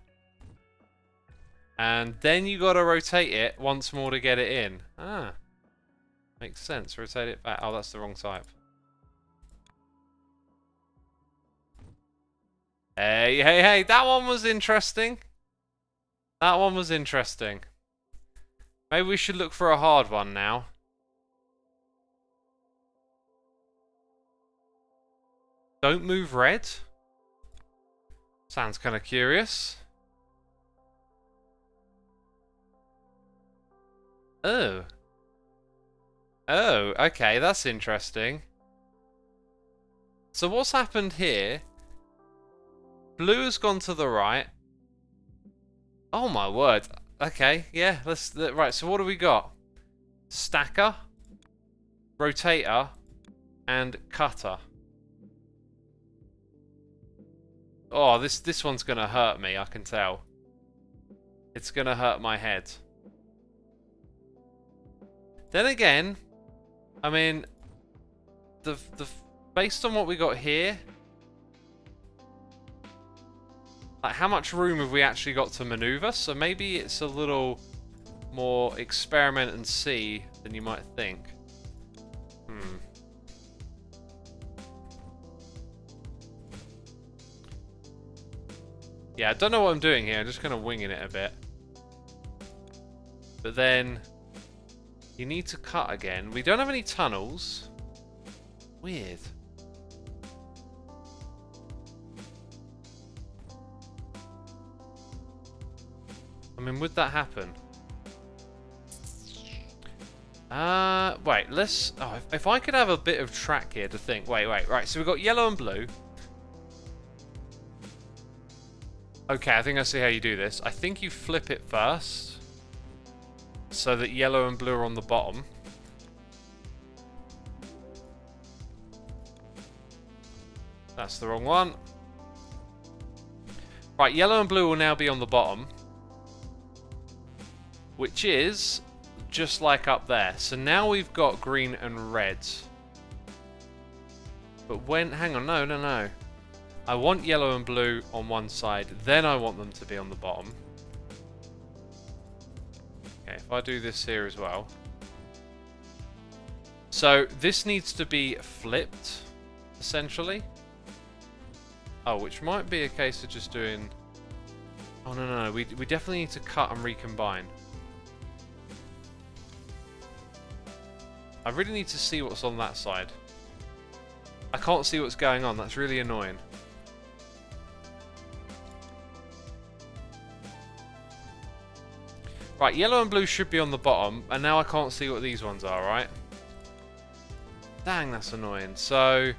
And then you gotta rotate it once more to get it in. Ah. Makes sense. Rotate it back. Oh, that's the wrong type. Hey. That one was interesting. That one was interesting. Maybe we should look for a hard one now. Don't move red. Sounds kind of curious. Oh. Oh, okay, that's interesting. So what's happened here? Blue has gone to the right. Oh my word. Okay, yeah, right, so what do we got? Stacker, rotator, and cutter. Oh, this one's gonna hurt me, I can tell. It's gonna hurt my head. Then again, I mean, based on what we got here, like how much room have we actually got to maneuver? So maybe it's a little more experiment and see than you might think. Yeah, I don't know what I'm doing here. I'm just kind of winging it a bit. But then you need to cut again. We don't have any tunnels. Weird. I mean, would that happen? Wait, let's... Oh, if I could have a bit of track here to think. Wait, right. So we've got yellow and blue. Okay, I think I see how you do this. I think you flip it first. So that yellow and blue are on the bottom. That's the wrong one. Right, yellow and blue will now be on the bottom. Which is just like up there. So now we've got green and red. But when... Hang on, no. I want yellow and blue on one side. Then I want them to be on the bottom. Okay, if I do this here as well. So this needs to be flipped, essentially. Oh, which might be a case of just doing... Oh, no. We definitely need to cut and recombine. I really need to see what's on that side. I can't see what's going on. That's really annoying. Right, yellow and blue should be on the bottom, and now I can't see what these ones are, right? Dang, that's annoying. So,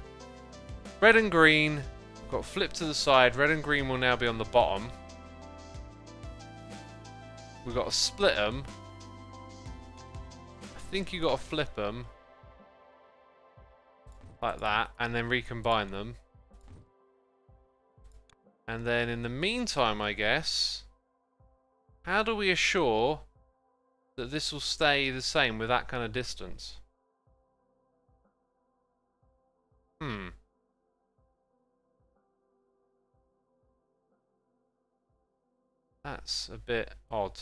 red and green, got flipped to the side. Red and green will now be on the bottom. We've got to split them. I think you got to flip them. Like that, and then recombine them. And then in the meantime, I guess... How do we assure that this will stay the same with that kind of distance? That's a bit odd.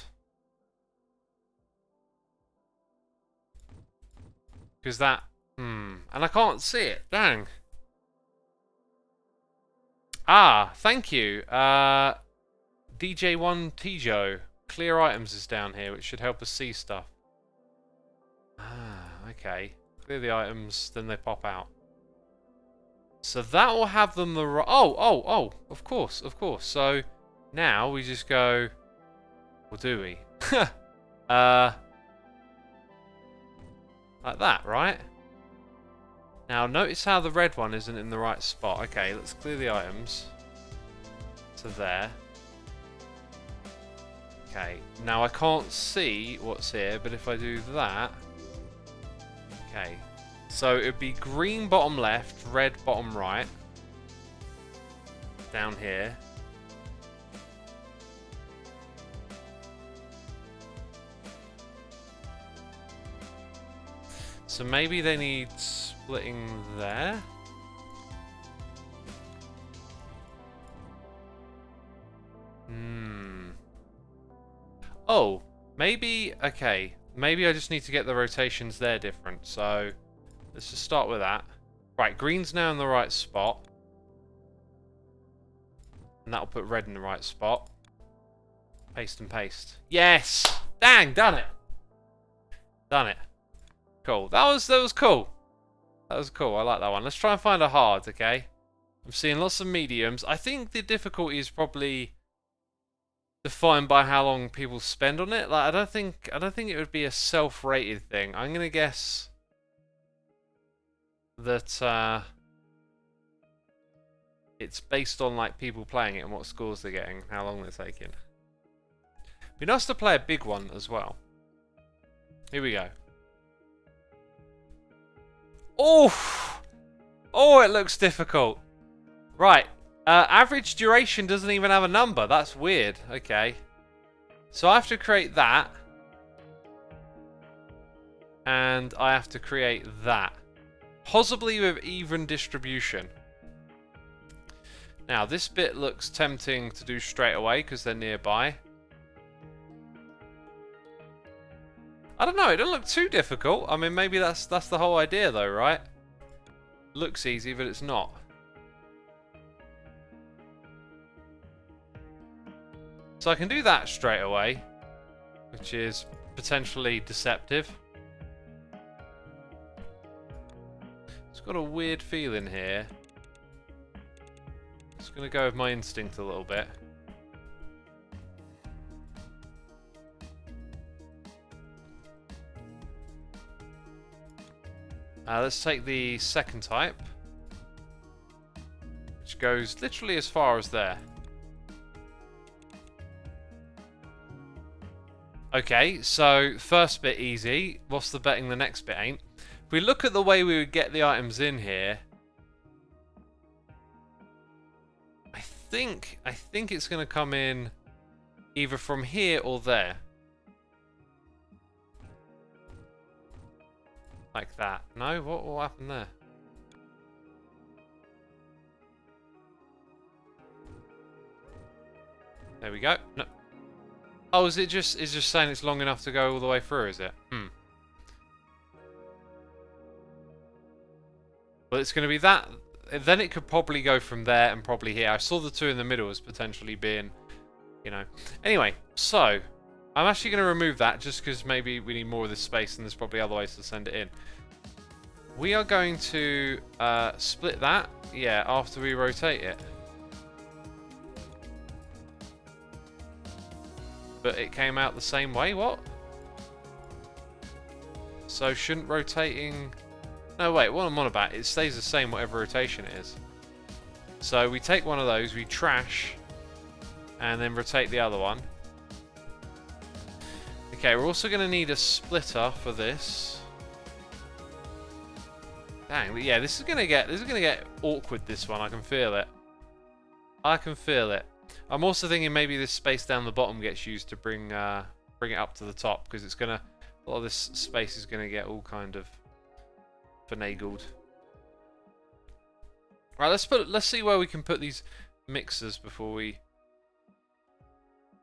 Because that... And I can't see it. Dang. Ah, thank you. DJ1 Tijo. Clear items is down here, which should help us see stuff. Ah, okay. Clear the items, then they pop out. So that will have them the right... Oh, of course. So now we just go... Or do we? Like that, right? Now notice how the red one isn't in the right spot. Okay, let's clear the items to there. Okay, now I can't see what's here, but if I do that... Okay, so it would be green bottom left, red bottom right. Down here. So maybe they need splitting there? Oh, maybe, okay. Maybe I just need to get the rotations there different. So, let's just start with that. Right, green's now in the right spot. And that'll put red in the right spot. Paste and paste. Yes! Dang, done it! Done it. Cool. That was cool. That was cool. I like that one. Let's try and find a hard, okay? I'm seeing lots of mediums. I think the difficulty is probably defined by how long people spend on it. Like I don't think it would be a self-rated thing. I'm gonna guess that it's based on like people playing it and what scores they're getting, how long they're taking. Be nice to play a big one as well. Here we go. Oh, it looks difficult. Right. Average duration doesn't even have a number. That's weird. Okay. So I have to create that. And I have to create that. Possibly with even distribution. Now, this bit looks tempting to do straight away because they're nearby. I don't know. It doesn't look too difficult. I mean, maybe that's the whole idea though, right? Looks easy, but it's not. So I can do that straight away, which is potentially deceptive. It's got a weird feeling here. Just going to go with my instinct a little bit. Let's take the second type, which goes literally as far as there. Okay, so first bit easy. What's the betting the next bit ain't? If we look at the way we would get the items in here, I think it's going to come in either from here or there. Like that. No? What will happen there? There we go. No. Oh, is it just saying it's long enough to go all the way through, is it? Well, it's going to be that. Then it could probably go from there and probably here. I saw the two in the middle as potentially being, you know. Anyway, so I'm actually going to remove that just because maybe we need more of this space and there's probably other ways to send it in. We are going to split that, yeah, after we rotate it. But it came out the same way, what? So shouldn't rotating... No, wait, what I'm on about, it stays the same whatever rotation it is. So we take one of those, we trash, and then rotate the other one. Okay, we're also going to need a splitter for this. Dang, yeah, this is gonna get awkward, this one, I can feel it. I can feel it. I'm also thinking maybe this space down the bottom gets used to bring it up to the top, because it's gonna, a lot of this space is gonna get all kind of finagled. Right, let's see where we can put these mixers before we.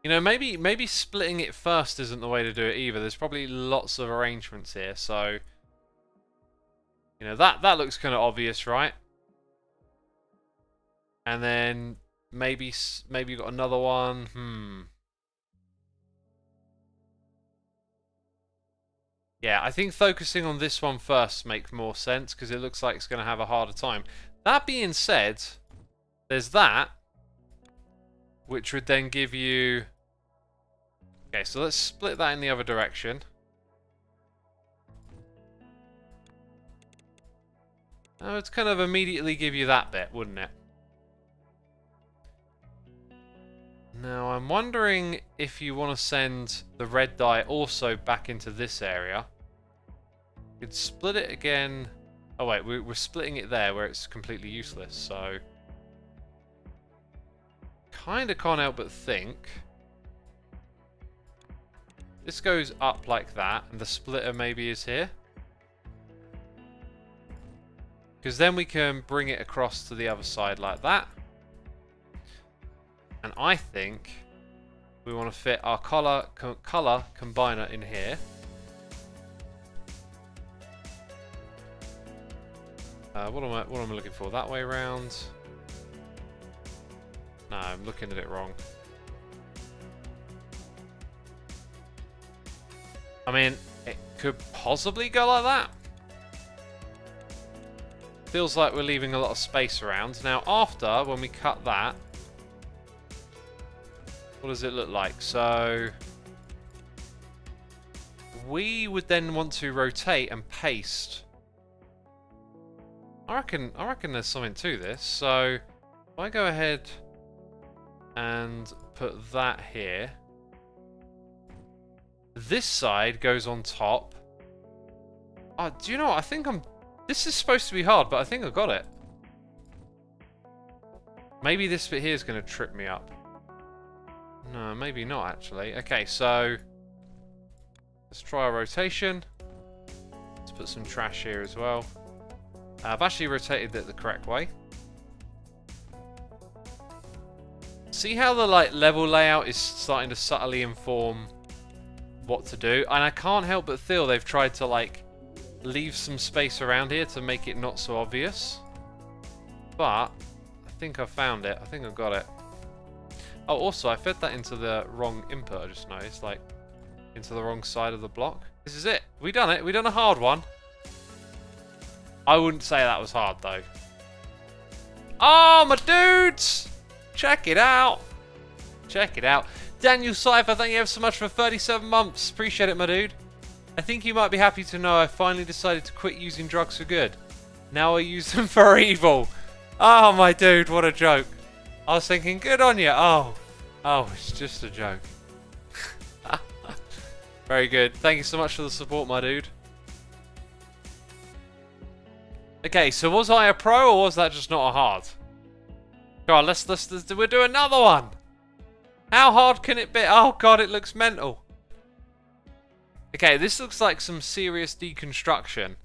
You know, maybe splitting it first isn't the way to do it either. There's probably lots of arrangements here, so you know that looks kind of obvious, right? And then maybe you've got another one. Yeah, I think focusing on this one first makes more sense, because it looks like it's going to have a harder time. That being said, there's that, which would then give you. Okay, so let's split that in the other direction. Oh, it's kind of immediately give you that bit, wouldn't it? Now, I'm wondering if you want to send the red dye also back into this area. You could split it again. Oh wait, we're splitting it there where it's completely useless, so kind of can't help but think this goes up like that, and the splitter maybe is here. Because then we can bring it across to the other side like that. And I think we want to fit our color combiner in here. What am I looking for? That way around? No, I'm looking at it wrong. I mean, it could possibly go like that. Feels like we're leaving a lot of space around. Now, after, when we cut that, what does it look like? So, we would then want to rotate and paste. I reckon there's something to this. So, if I go ahead and put that here, this side goes on top. Oh, do you know what? I think this is supposed to be hard, but I think I got it. Maybe this bit here is going to trip me up. No, maybe not actually. Okay, so let's try our rotation. Let's put some trash here as well. I've actually rotated it the correct way. See how the level layout is starting to subtly inform what to do, and I can't help but feel they've tried to leave some space around here to make it not so obvious. But I think I've found it. I think I've got it. Oh, also I fed that into the wrong input. I just noticed, into the wrong side of the block. This is it. We done it. We done a hard one. I wouldn't say that was hard though. Oh, my dudes! Check it out. Check it out. Daniel Cypher, thank you ever so much for 37 months. Appreciate it, my dude. I think you might be happy to know I finally decided to quit using drugs for good. Now I use them for evil. Oh, my dude, what a joke. I was thinking, good on you. Oh, it's just a joke. Very good. Thank you so much for the support, my dude. Okay, so was I a pro or was that just not a hard? Go on, let's we'll do another one. How hard can it be? Oh god, it looks mental. Okay, this looks like some serious deconstruction.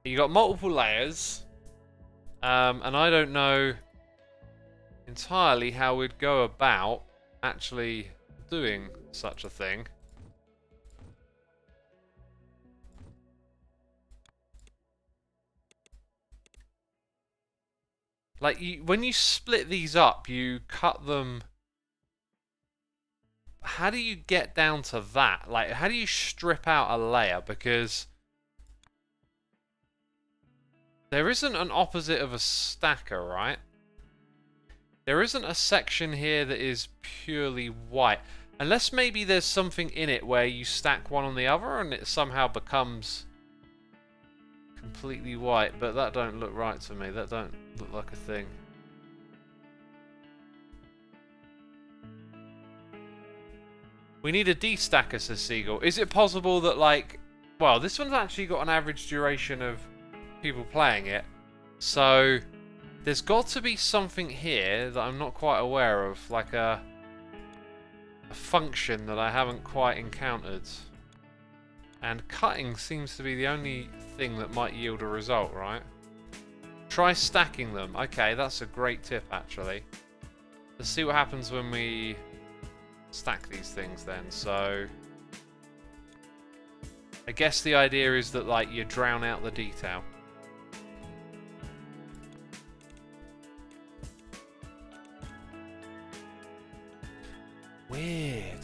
You got multiple layers, and I don't know entirely how we'd go about actually doing such a thing. When you split these up, you cut them. How do you get down to that? How do you strip out a layer? Because there isn't an opposite of a stacker, right? There isn't a section here that is purely white. Unless maybe there's something in it where you stack one on the other and it somehow becomes completely white. But that don't look right to me. That don't look like a thing. We need a destacker, says Seagull. Is it possible that, well, this one's actually got an average duration of people playing it. So, There's got to be something here that I'm not quite aware of, like a function that I haven't quite encountered. And cutting seems to be the only thing that might yield a result, right? Try stacking them. Okay, that's a great tip, actually. Let's see what happens when we stack these things then. So I guess the idea is that, like, you drown out the detail. Weird.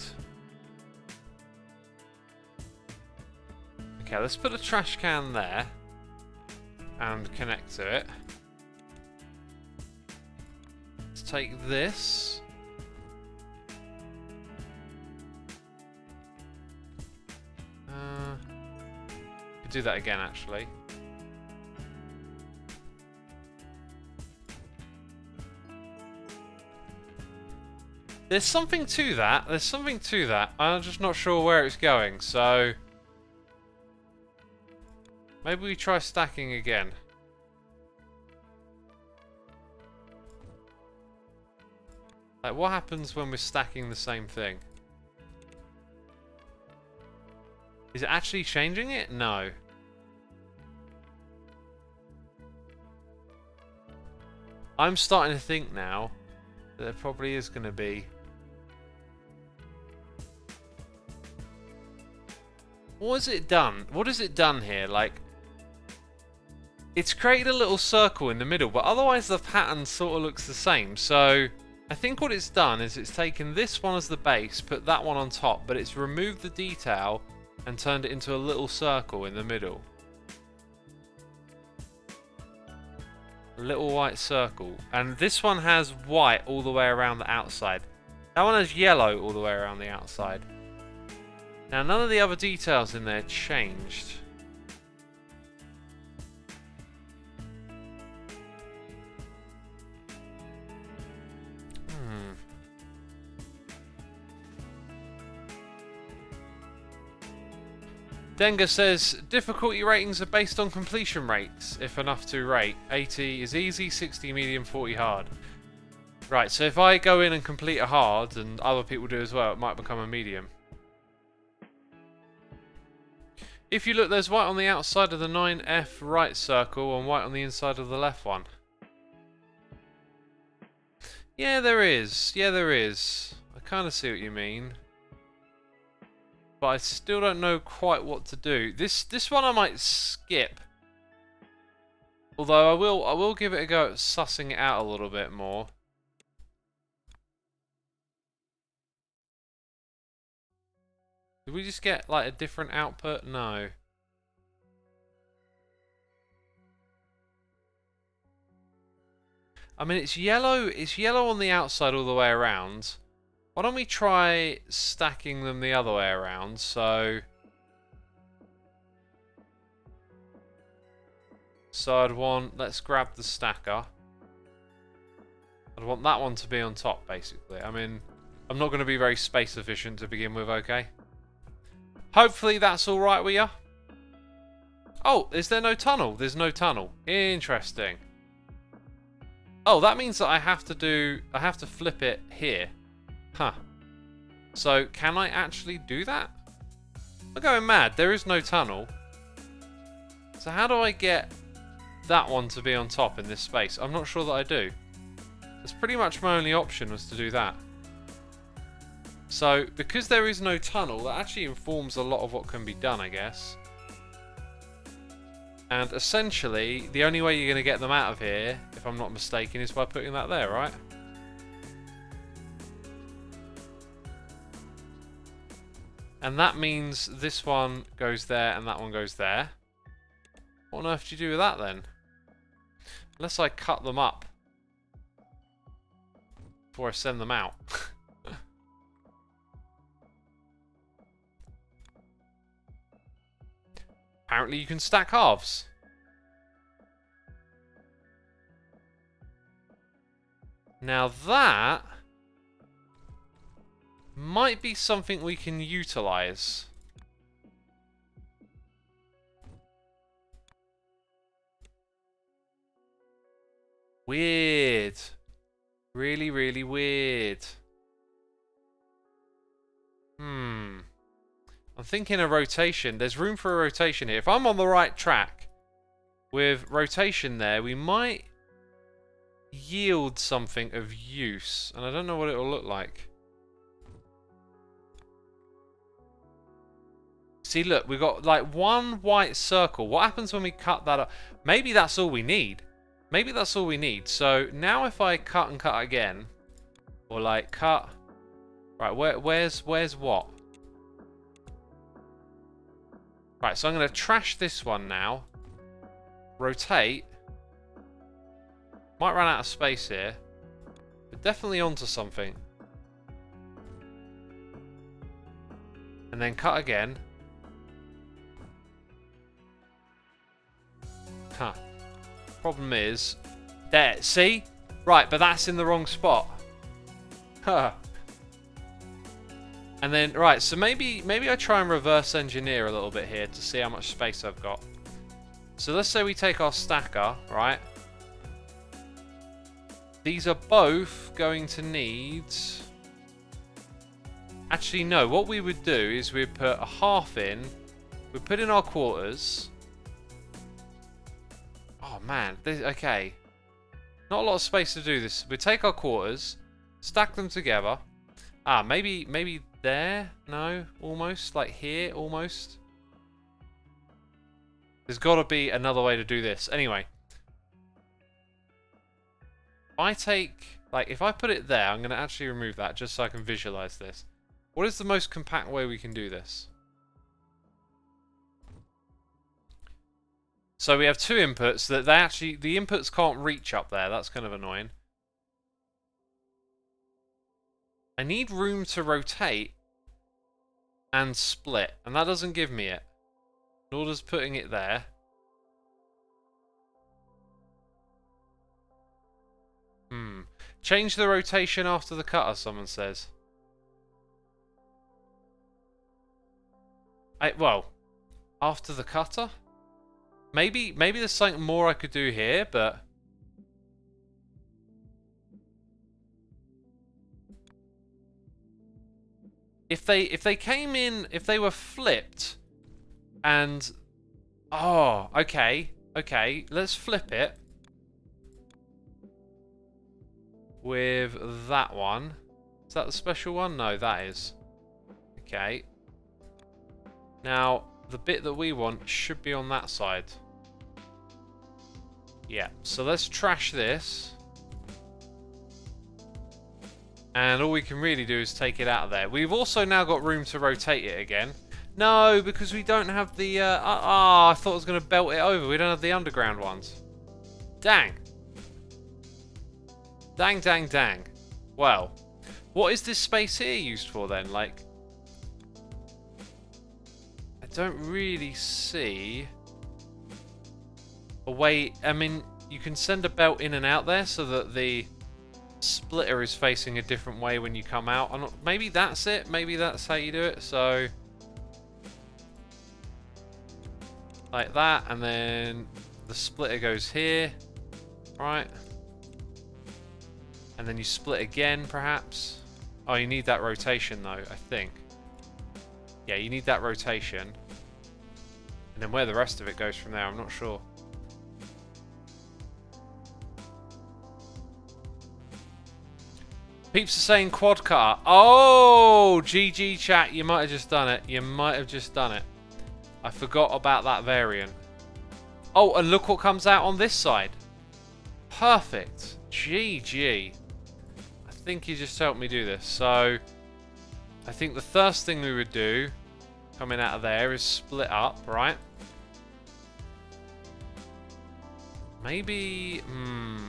Okay, let's put a trash can there and connect to it. Let's take this. Could do that again, actually. There's something to that. There's something to that. I'm just not sure where it's going, so maybe we try stacking again. Like, what happens when we're stacking the same thing? Is it actually changing it? No. I'm starting to think now that there probably is going to be... What has it done? What has it done here? Like, it's created a little circle in the middle, but otherwise the pattern sort of looks the same. So I think what it's done is it's taken this one as the base, put that one on top, but it's removed the detail and turned it into a little circle in the middle. A little white circle. And this one has white all the way around the outside. That one has yellow all the way around the outside. Now, none of the other details in there changed. Denga says, difficulty ratings are based on completion rates, if enough to rate. 80 is easy, 60 medium, 40 hard. Right, so if I go in and complete a hard, and other people do as well, it might become a medium. If you look, there's white on the outside of the 9F right circle and white on the inside of the left one. Yeah, there is. Yeah, there is. I kind of see what you mean. But I still don't know quite what to do. This one I might skip. Although I will give it a go at sussing it out a little bit more. Did we just get like a different output? No. I mean, it's yellow on the outside all the way around. Why don't we try stacking them the other way around? So I'd want, let's grab the stacker. I'd want that one to be on top, basically. I mean, I'm not going to be very space efficient to begin with, okay? Hopefully that's alright with you. Oh, is there no tunnel? There's no tunnel. Interesting. Oh, that means that I have to flip it here. Huh. So, can I actually do that? I'm going mad. There is no tunnel. So how do I get that one to be on top in this space? I'm not sure that I do. That's pretty much my only option, was to do that. So, because there is no tunnel, that actually informs a lot of what can be done, I guess. And essentially, the only way you're going to get them out of here, if I'm not mistaken, is by putting that there, right? And that means this one goes there and that one goes there. What on earth do you do with that then? Unless I cut them up before I send them out. Apparently you can stack halves. Now that might be something we can utilize. Weird. Really, really weird. I'm thinking a rotation. There's room for a rotation here. If I'm on the right track with rotation there, we might yield something of use. And I don't know what it will look like. See, look, we've got like one white circle. What happens when we cut that up? Maybe that's all we need. Maybe that's all we need. So now if I cut and cut again, or like cut, right, where's what? Right, so I'm going to trash this one now. Rotate. Might run out of space here. But definitely onto something. And then cut again. Huh. Problem is... There, see? Right, but that's in the wrong spot. Huh. And then, right, so maybe I try and reverse engineer a little bit here to see how much space I've got. So let's say we take our stacker, right? These are both going to need... Actually, no, what we would do is we'd put a half in, we'd put in our quarters. Oh man, okay. Not a lot of space to do this. We'd take our quarters, stack them together. Ah, maybe there? No, almost. Like here, almost. There's got to be another way to do this. Anyway. If I take... Like, if I put it there, I'm going to actually remove that just so I can visualize this. What is the most compact way we can do this? So we have two inputs that they actually... The inputs can't reach up there. That's kind of annoying. I need room to rotate and split, and that doesn't give me it. Nor does putting it there. Change the rotation after the cutter, someone says. Well, after the cutter? Maybe there's something more I could do here, but... If they came in, if they were flipped, and... Oh, okay, let's flip it. With that one. Is that the special one? No, that is. Okay. Now, the bit that we want should be on that side. Yeah, so let's trash this. And all we can really do is take it out of there. We've also now got room to rotate it again. No, because we don't have the... I thought I was going to belt it over. We don't have the underground ones. Dang. Dang. Well, what is this space here used for then? Like, I don't really see a way... I mean, you can send a belt in and out there so that the splitter is facing a different way when you come out. Maybe that's it. Maybe that's how you do it. So, like that, and then the splitter goes here, right? And then you split again, perhaps. Oh, you need that rotation, though, I think. Yeah, you need that rotation. And then where the rest of it goes from there, I'm not sure. Peeps are saying quad cutter. Oh, GG chat, you might have just done it. You might have just done it. I forgot about that variant. Oh, and look what comes out on this side. Perfect. GG. I think you just helped me do this. So, I think the first thing we would do, coming out of there, is split up, right? Maybe,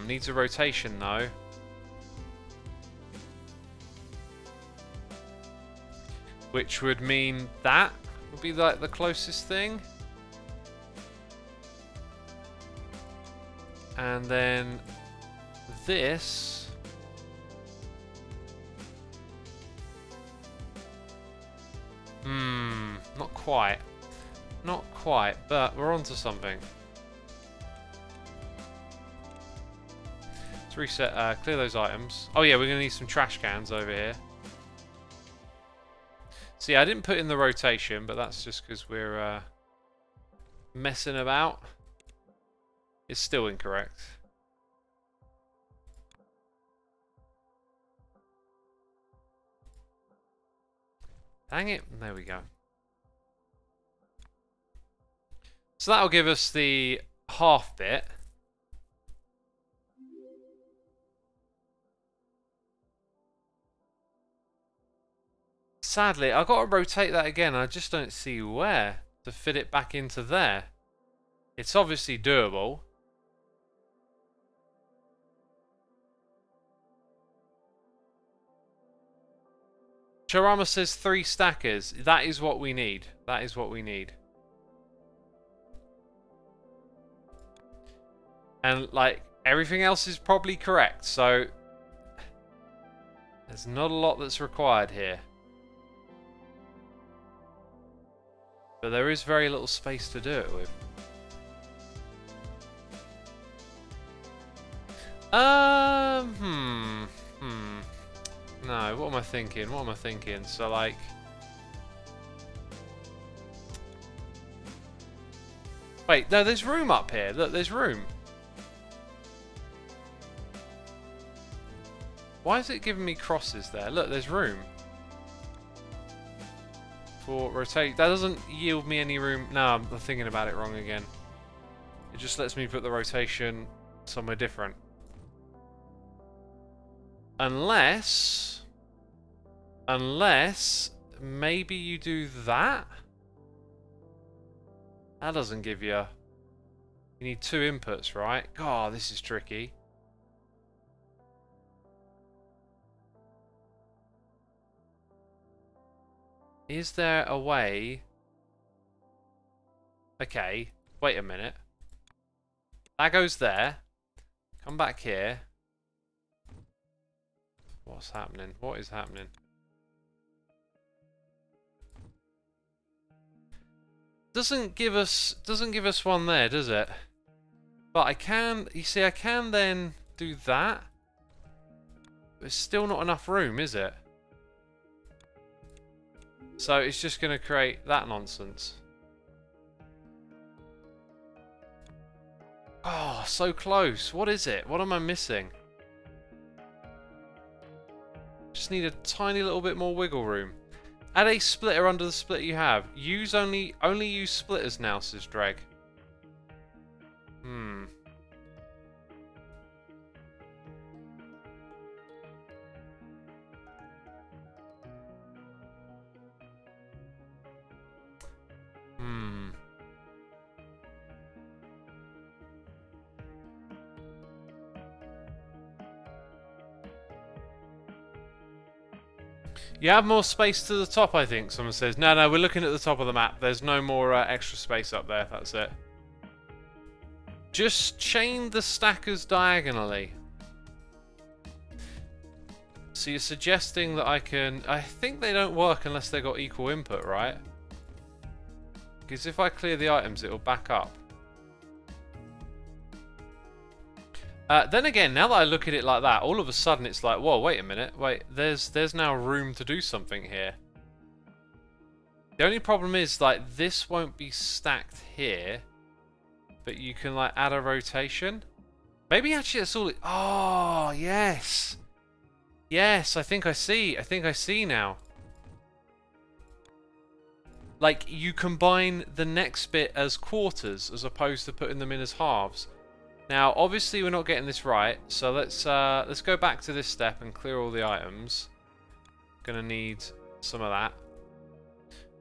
needs a rotation though. Which would mean that would be like the closest thing. And then this. Not quite. Not quite, but we're onto something. Let's reset, clear those items. Oh yeah, we're going to need some trash cans over here. See, I didn't put in the rotation, but that's just because we're messing about. It's still incorrect. Dang it. There we go. So that'll give us the half bit. Sadly, I've got to rotate that again. I just don't see where to fit it back into there. It's obviously doable. Charama says 3 stackers. That is what we need. That is what we need. And, like, everything else is probably correct. So, there's not a lot that's required here. But there is very little space to do it with. No, what am I thinking? What am I thinking? So, like... Wait, no, there's room up here. Look, there's room. Why is it giving me crosses there? Look, there's room. For rotate. That doesn't yield me any room. No, I'm thinking about it wrong again. It just lets me put the rotation somewhere different. Unless maybe you do that? That doesn't give you... You need 2 inputs, right? God, this is tricky. Is there a way... Okay, wait a minute. That goes there. Come back here. What's happening? What is happening? Doesn't give us one there, does it? But I can, you see, I can then do that. But it's still not enough room, is it? So it's just going to create that nonsense. Oh, so close. What is it? What am I missing? Just need a tiny little bit more wiggle room. Add a splitter under the splitter you have. Use only use splitters now, says Dreg. You have more space to the top, I think, someone says. No, we're looking at the top of the map. There's no more extra space up there, that's it. Just chain the stackers diagonally. So you're suggesting that I can... I think they don't work unless they've got equal input, right? Because if I clear the items, it'll back up. Then again, now that I look at it like that, all of a sudden it's like, whoa, wait a minute. Wait, there's now room to do something here. The only problem is, like, this won't be stacked here. But you can, like, add a rotation. Maybe actually that's all it... Oh, yes. Yes, I think I see. I think I see now. Like, you combine the next bit as quarters as opposed to putting them in as halves. Now, obviously, we're not getting this right, so let's go back to this step and clear all the items. Gonna need some of that.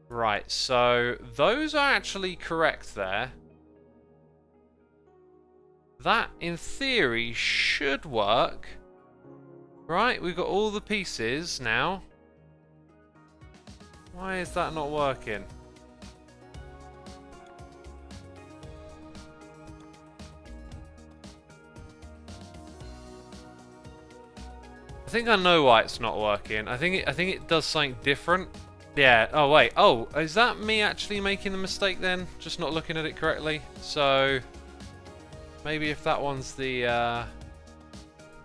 Right, so those are actually correct there. That, in theory, should work. Right, we've got all the pieces now. Why is that not working? I think I know why it's not working. I think it does something different. Yeah. Oh wait. Oh, is that me actually making the mistake then? Just not looking at it correctly. So maybe if that one's the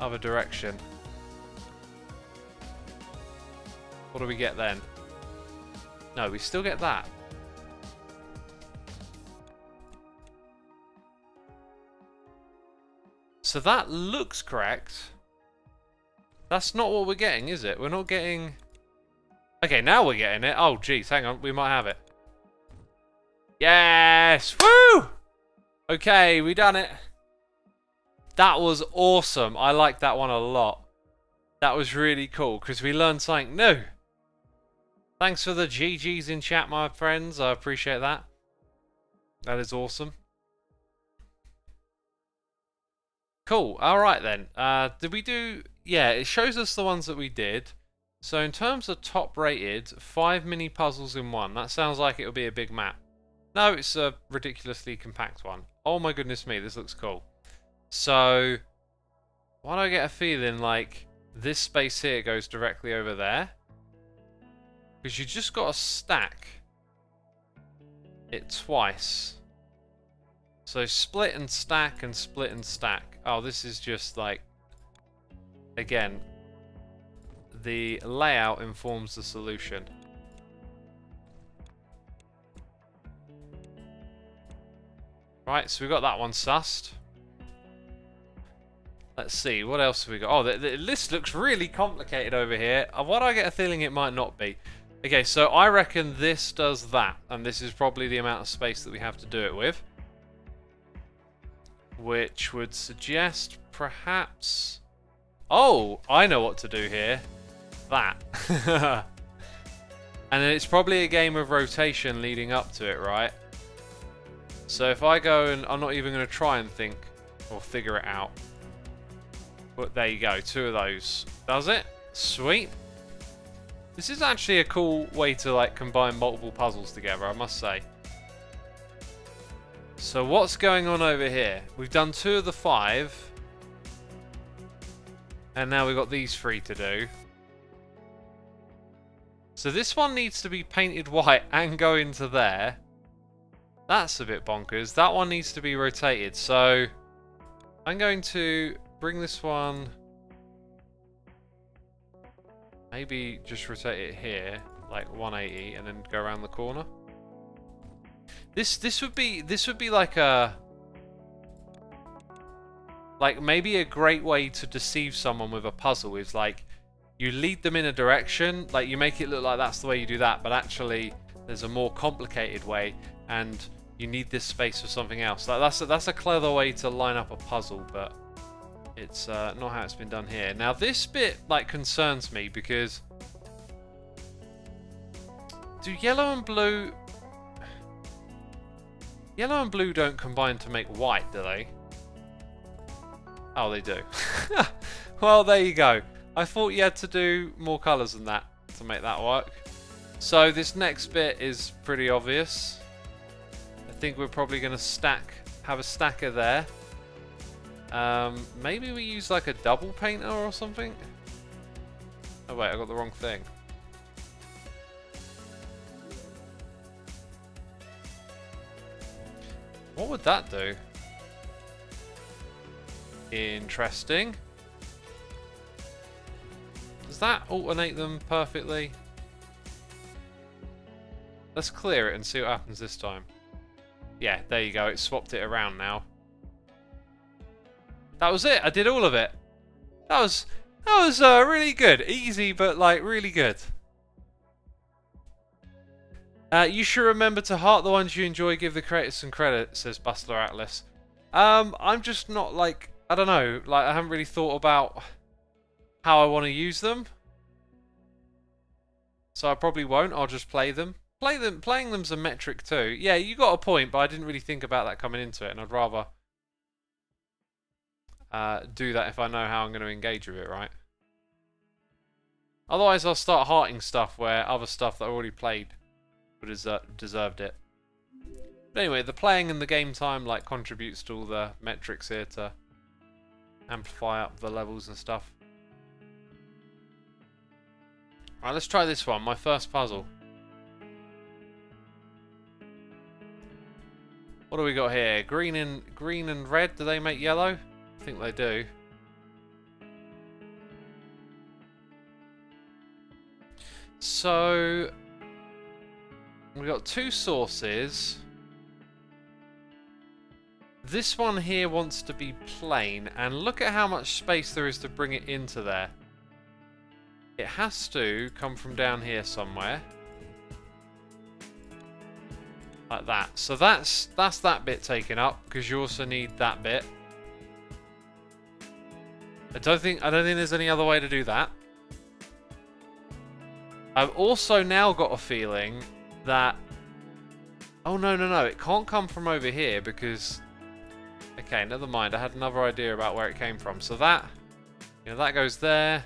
other direction. What do we get then? No, we still get that. So that looks correct. That's not what we're getting, is it? We're not getting... Okay, now we're getting it. Oh, geez, hang on. We might have it. Yes! Woo! Okay, we done it. That was awesome. I liked that one a lot. That was really cool, because we learned something new. Thanks for the GGs in chat, my friends. I appreciate that. That is awesome. Cool. Alright then. Did we do... Yeah, it shows us the ones that we did. So in terms of top rated, 5 mini puzzles in one. That sounds like it'll be a big map. No, it's a ridiculously compact one. Oh my goodness me, this looks cool. So, why do I get a feeling like this space here goes directly over there? Because you just got to stack it twice. So split and stack and split and stack. Oh, this is just like, again, the layout informs the solution. Right, so we got that one sussed. Let's see, what else have we got? Oh, the list looks really complicated over here. Why do I get a feeling it might not be? Okay, so I reckon this does that. And this is probably the amount of space that we have to do it with. Which would suggest perhaps... Oh, I know what to do here. That. And then it's probably a game of rotation leading up to it, right? So if I go and... I'm not even going to try and think or figure it out. But there you go, 2 of those. Does it? Sweet. This is actually a cool way to like combine multiple puzzles together, I must say. So what's going on over here? We've done 2 of the 5. And now we've got these 3 to do. So this one needs to be painted white and go into there. That's a bit bonkers. That one needs to be rotated. So I'm going to bring this one... Maybe just rotate it here, like 180, and then go around the corner. This would be like a... Like maybe a great way to deceive someone with a puzzle is like you lead them in a direction, like you make it look like that's the way you do that, but actually there's a more complicated way and you need this space for something else. Like that's a clever way to line up a puzzle, but it's not how it's been done here. Now this bit like concerns me because do yellow and blue don't combine to make white, do they? Oh, they do. Well, there you go. I thought you had to do more colours than that to make that work. So this next bit is pretty obvious. I think we're probably going to have a stacker there. Maybe we use like a double painter or something. Oh wait, I got the wrong thing. What would that do? Interesting. Does that alternate them perfectly? Let's clear it and see what happens this time. Yeah, there you go. It swapped it around now. That was it. I did all of it. That was really good. Easy, but like really good. You should remember to heart the ones you enjoy. Give the creators some credit, says Bustler Atlas. I'm just not like, I don't know, like I haven't really thought about how I want to use them. So I probably won't. I'll just play them. Playing them's a metric too. Yeah, you got a point, but I didn't really think about that coming into it, and I'd rather do that if I know how I'm going to engage with it, right? Otherwise, I'll start hearting stuff where other stuff that I already played would have deserved it. But anyway, the playing and the game time like contributes to all the metrics here to amplify up the levels and stuff. Alright, let's try this one. My first puzzle. What do we got here? Green and red. Do they make yellow? I think they do. So we've got two sources. This one here wants to be plain, and look at how much space there is to bring it into there. It has to come from down here somewhere. Like that. So that's that bit taken up, because you also need that bit. I don't think there's any other way to do that. I've also now got a feeling that... Oh, no, it can't come from over here because... Okay, never mind. I had another idea about where it came from. So that... You know, that goes there.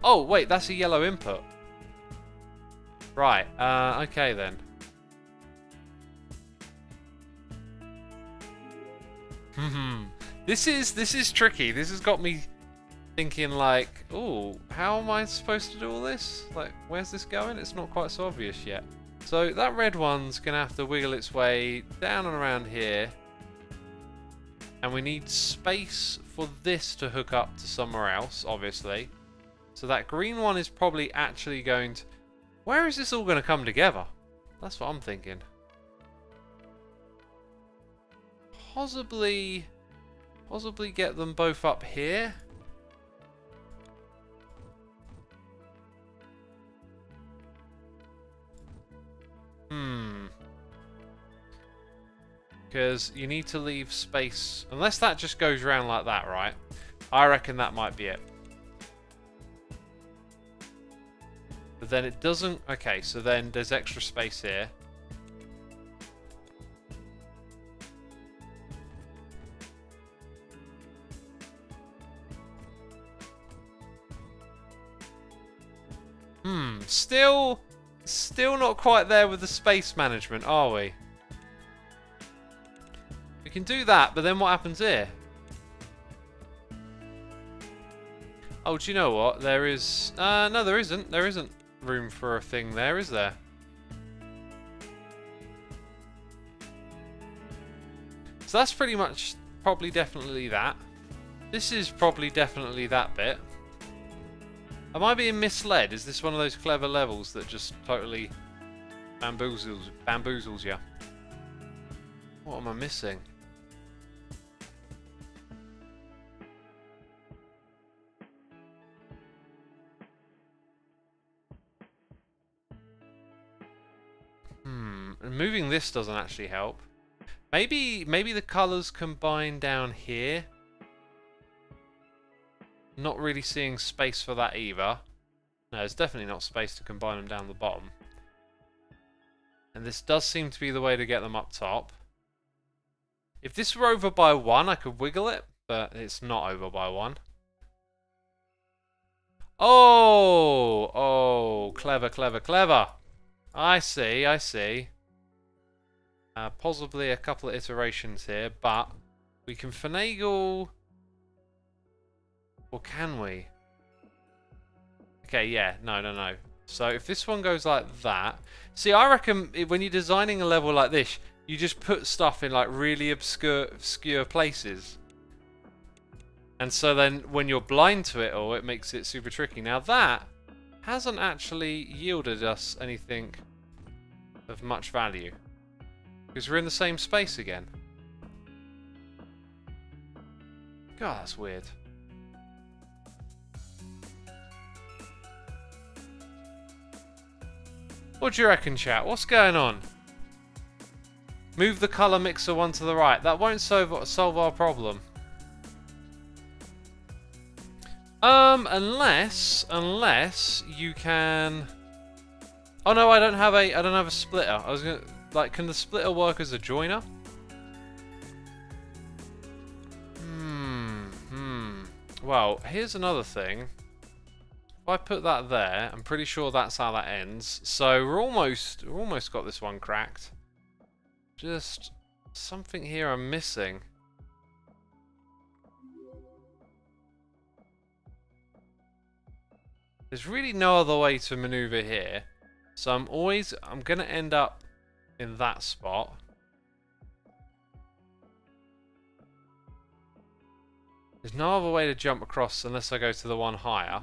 Oh, wait, that's a yellow input. Right, okay then. This is tricky. This has got me thinking like, oh, how am I supposed to do all this? Like, where's this going? It's not quite so obvious yet. So that red one's gonna have to wiggle its way down and around here. And we need space for this to hook up to somewhere else, obviously. So that green one is probably actually going to... Where is this all going to come together? That's what I'm thinking. Possibly get them both up here. Because you need to leave space, unless that just goes around like that, right? I reckon that might be it. But then it doesn't... Okay, so then there's extra space here. Still not quite there with the space management, are we? We can do that, but then what happens here? Oh, do you know what? There is... no, there isn't. There isn't room for a thing there, is there? So that's pretty much probably definitely that. This is probably definitely that bit. Am I being misled? Is this one of those clever levels that just totally bamboozles you? What am I missing? And moving this doesn't actually help. Maybe the colours combine down here. Not really seeing space for that either. No, there's definitely not space to combine them down the bottom. And this does seem to be the way to get them up top. If this were over by 1, I could wiggle it, but it's not over by 1. Oh, clever, clever, clever. I see. Possibly a couple of iterations here, but we can finagle... Or can we? Okay, yeah. No. So if this one goes like that... See, I reckon when you're designing a level like this, you just put stuff in like really obscure places. And so then when you're blind to it all, it makes it super tricky. Now that hasn't actually yielded us anything of much value. Because we're in the same space again. God, that's weird. What do you reckon, chat? What's going on? Move the colour mixer one to the right. That won't solve our problem. Unless you can... Oh no, I don't have a splitter. I was gonna... Like, can the splitter work as a joiner? Well, here's another thing. If I put that there, I'm pretty sure that's how that ends. So we're almost got this one cracked. Just something here I'm missing. There's really no other way to maneuver here. So I'm gonna end up in that spot. There's no other way to jump across unless I go to the one higher.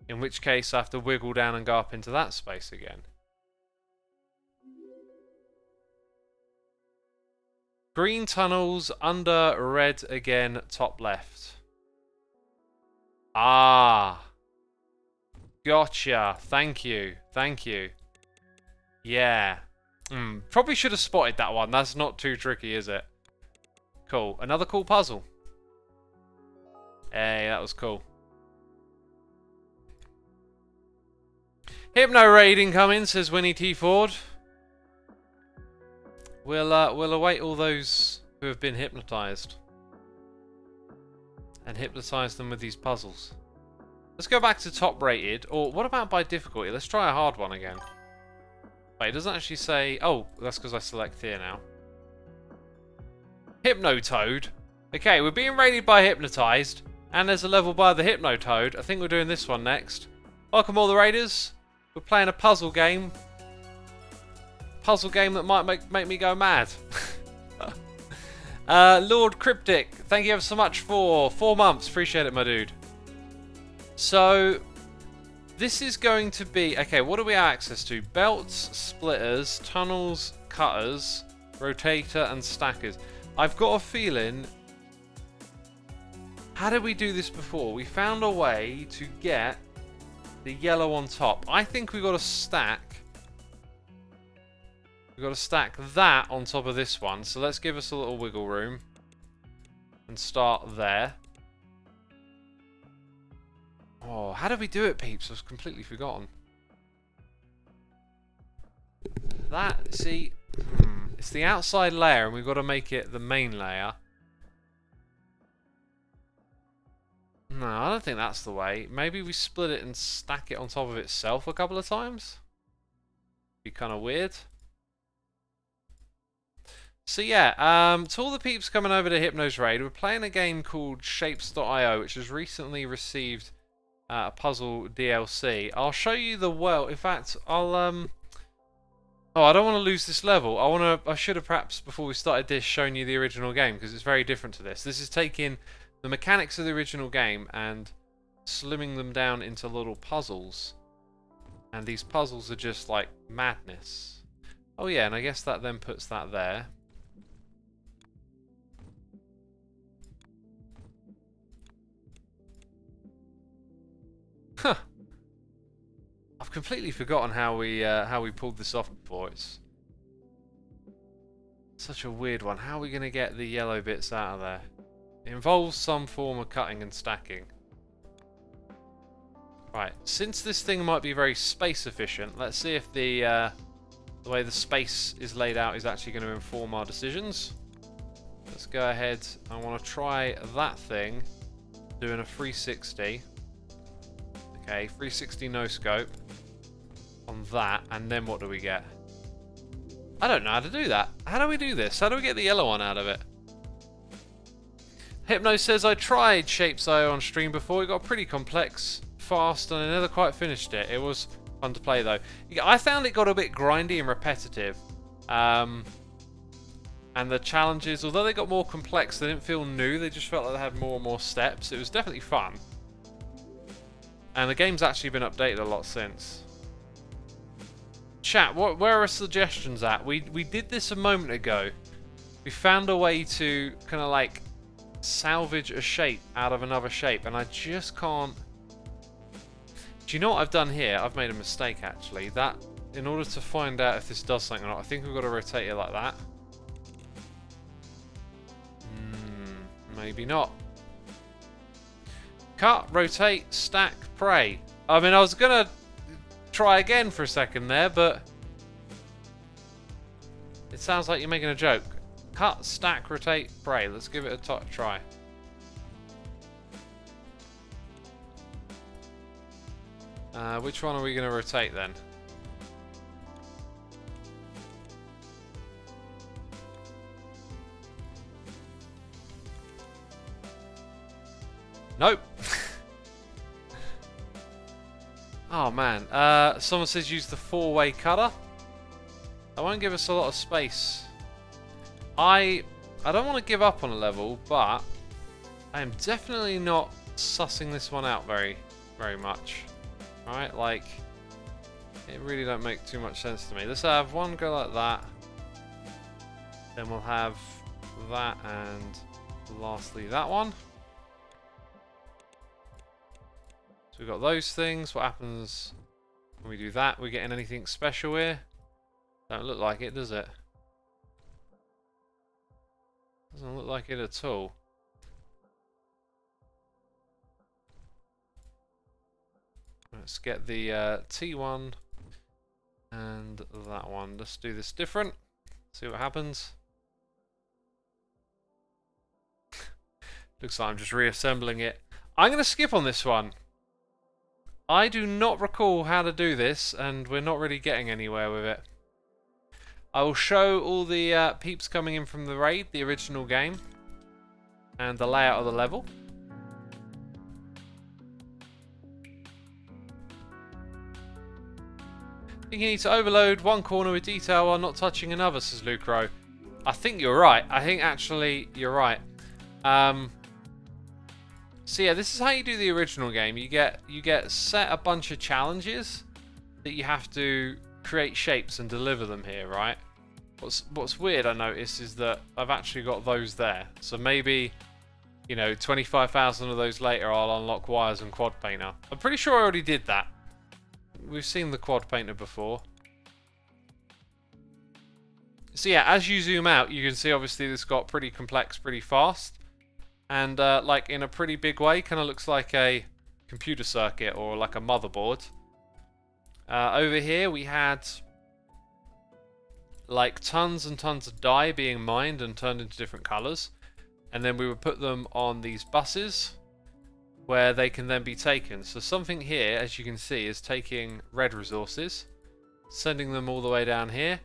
In which case I have to wiggle down and go up into that space again. Green tunnels under red again, top left. Ah. Gotcha. Thank you. Thank you. Yeah. Probably should have spotted that one. That's not too tricky, is it? Cool. Another cool puzzle. Hey, that was cool. Hypno raid incoming, says Winnie T. Ford. We'll await all those who have been hypnotized. And hypnotize them with these puzzles. Let's go back to top rated. Or what about by difficulty? Let's try a hard one again. Wait, it doesn't actually say... Oh, that's because I select here now. Hypnotoad. Okay, we're being raided by Hypnotized. And there's a level by the Hypnotoad. I think we're doing this one next. Welcome all the raiders. We're playing a puzzle game. Puzzle game that might make me go mad. Lord Cryptic, thank you ever so much for 4 months. Appreciate it, my dude. So, this is going to be... Okay, what do we have access to? Belts, splitters, tunnels, cutters, rotator, and stackers. I've got a feeling... How did we do this before? We found a way to get the yellow on top. I think we've got to stack... We've got to stack that on top of this one. So let's give us a little wiggle room. And start there. Oh, how did we do it, peeps? I've completely forgotten. That, see... It's the outside layer and we've got to make it the main layer. No, I don't think that's the way. Maybe we split it and stack it on top of itself a couple of times. Be kind of weird. So yeah, to all the peeps coming over to Hypno's Raid, we're playing a game called shapezio, which has recently received a puzzle DLC. I'll show you the world. In fact, I'll Oh, I don't want to lose this level. I should have perhaps before we started this shown you the original game because it's very different to this. This is taking the mechanics of the original game and slimming them down into little puzzles. And these puzzles are just like madness. Oh yeah, and I guess that then puts that there. Huh. I've completely forgotten how we pulled this off before. It's such a weird one. How are we going to get the yellow bits out of there? It involves some form of cutting and stacking. Right, since this thing might be very space efficient, let's see if the way the space is laid out is actually going to inform our decisions. Let's go ahead. I want to try that thing doing a 360. Okay, 360 no scope on that, and then what do we get? I don't know how to do that. How do we do this? How do we get the yellow one out of it? Hypno says, I tried shapezio on stream before. It got pretty complex fast and I never quite finished it. It was fun to play though. I found it got a bit grindy and repetitive. And the challenges, although they got more complex, they didn't feel new. They just felt like they had more and more steps. It was definitely fun. And the game's actually been updated a lot since. Chat, where are suggestions at? We did this a moment ago. We found a way to kind of like salvage a shape out of another shape, and I just can't... Do you know what I've done here? I've made a mistake actually. That, in order to find out if this does something or not, I think we've got to rotate it like that. Maybe not. Cut, rotate, stack, pray. I mean, I was gonna try again for a second there, but it sounds like you're making a joke. Cut, stack, rotate, pray. Let's give it a try. Which one are we going to rotate then? Nope. Oh man. Someone says use the 4-way cutter. That won't give us a lot of space. I don't want to give up on a level, but I am definitely not sussing this one out very much. Right, like, it really don't make too much sense to me. Let's have one go like that. Then we'll have that, and lastly that one. So we've got those things. What happens when we do that? We getting anything special here? Don't look like it, does it? Doesn't look like it at all. Let's get the T1 and that one. Let's do this different. See what happens. Looks like I'm just reassembling it. I'm going to skip on this one. I do not recall how to do this, and we're not really getting anywhere with it. I will show all the peeps coming in from the raid, the original game, and the layout of the level. I think you need to overload one corner with detail while not touching another, says Lucro. I think you're right. I think actually you're right. So yeah, this is how you do the original game. You get set a bunch of challenges that you have to create shapes and deliver them here, right? What's weird, I noticed, is that I've actually got those there. So maybe, you know, 25,000 of those later I'll unlock wires and quad painter. I'm pretty sure I already did that. We've seen the quad painter before. So yeah, as you zoom out, you can see obviously this got pretty complex pretty fast. And like in a pretty big way, kind of looks like a computer circuit or like a motherboard. Over here we had like tons and tons of dye being mined and turned into different colors. And then we would put them on these buses where they can then be taken. So something here, as you can see, is taking red resources, sending them all the way down here,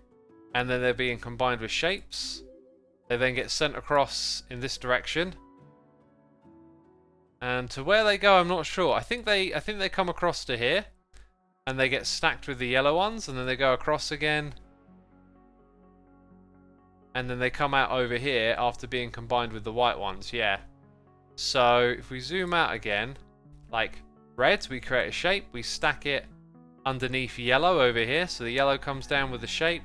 and then they're being combined with shapes. They then get sent across in this direction. And to where they go, I'm not sure. I think they come across to here, and they get stacked with the yellow ones, and then they go across again, and then they come out over here after being combined with the white ones. Yeah. So if we zoom out again, like red, we create a shape, we stack it underneath yellow over here, so the yellow comes down with the shape.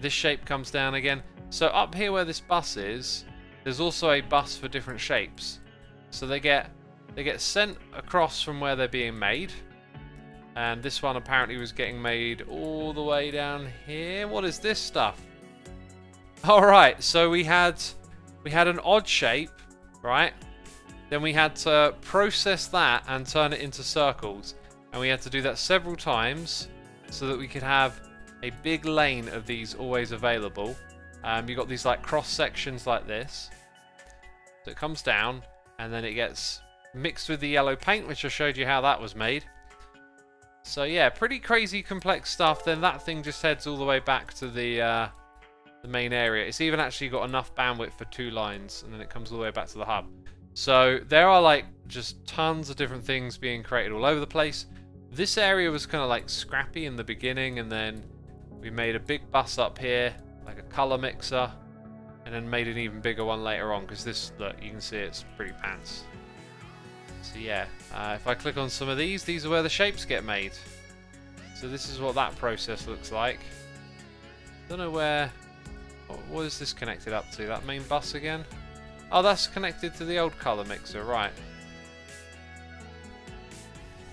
This shape comes down again. So up here where this bus is, there's also a bus for different shapes. So they get sent across from where they're being made. And this one apparently was getting made all the way down here. What is this stuff? Alright, so we had an odd shape, right? Then we had to process that and turn it into circles. And we had to do that several times so that we could have a big lane of these always available. You got these like cross sections like this. So it comes down, and then it gets mixed with the yellow paint, which I showed you how that was made. So yeah, pretty crazy complex stuff. Then that thing just heads all the way back to the main area. It's even actually got enough bandwidth for 2 lines, and then it comes all the way back to the hub. So there are like just tons of different things being created all over the place. This area was kind of like scrappy in the beginning, and then we made a big bus up here, like a color mixer, and then made an even bigger one later on, because this, look, you can see it's pretty pants. So yeah, if I click on some of these are where the shapes get made. So this is what that process looks like. Don't know where, what is this connected up to? That main bus again? Oh, that's connected to the old color mixer, right.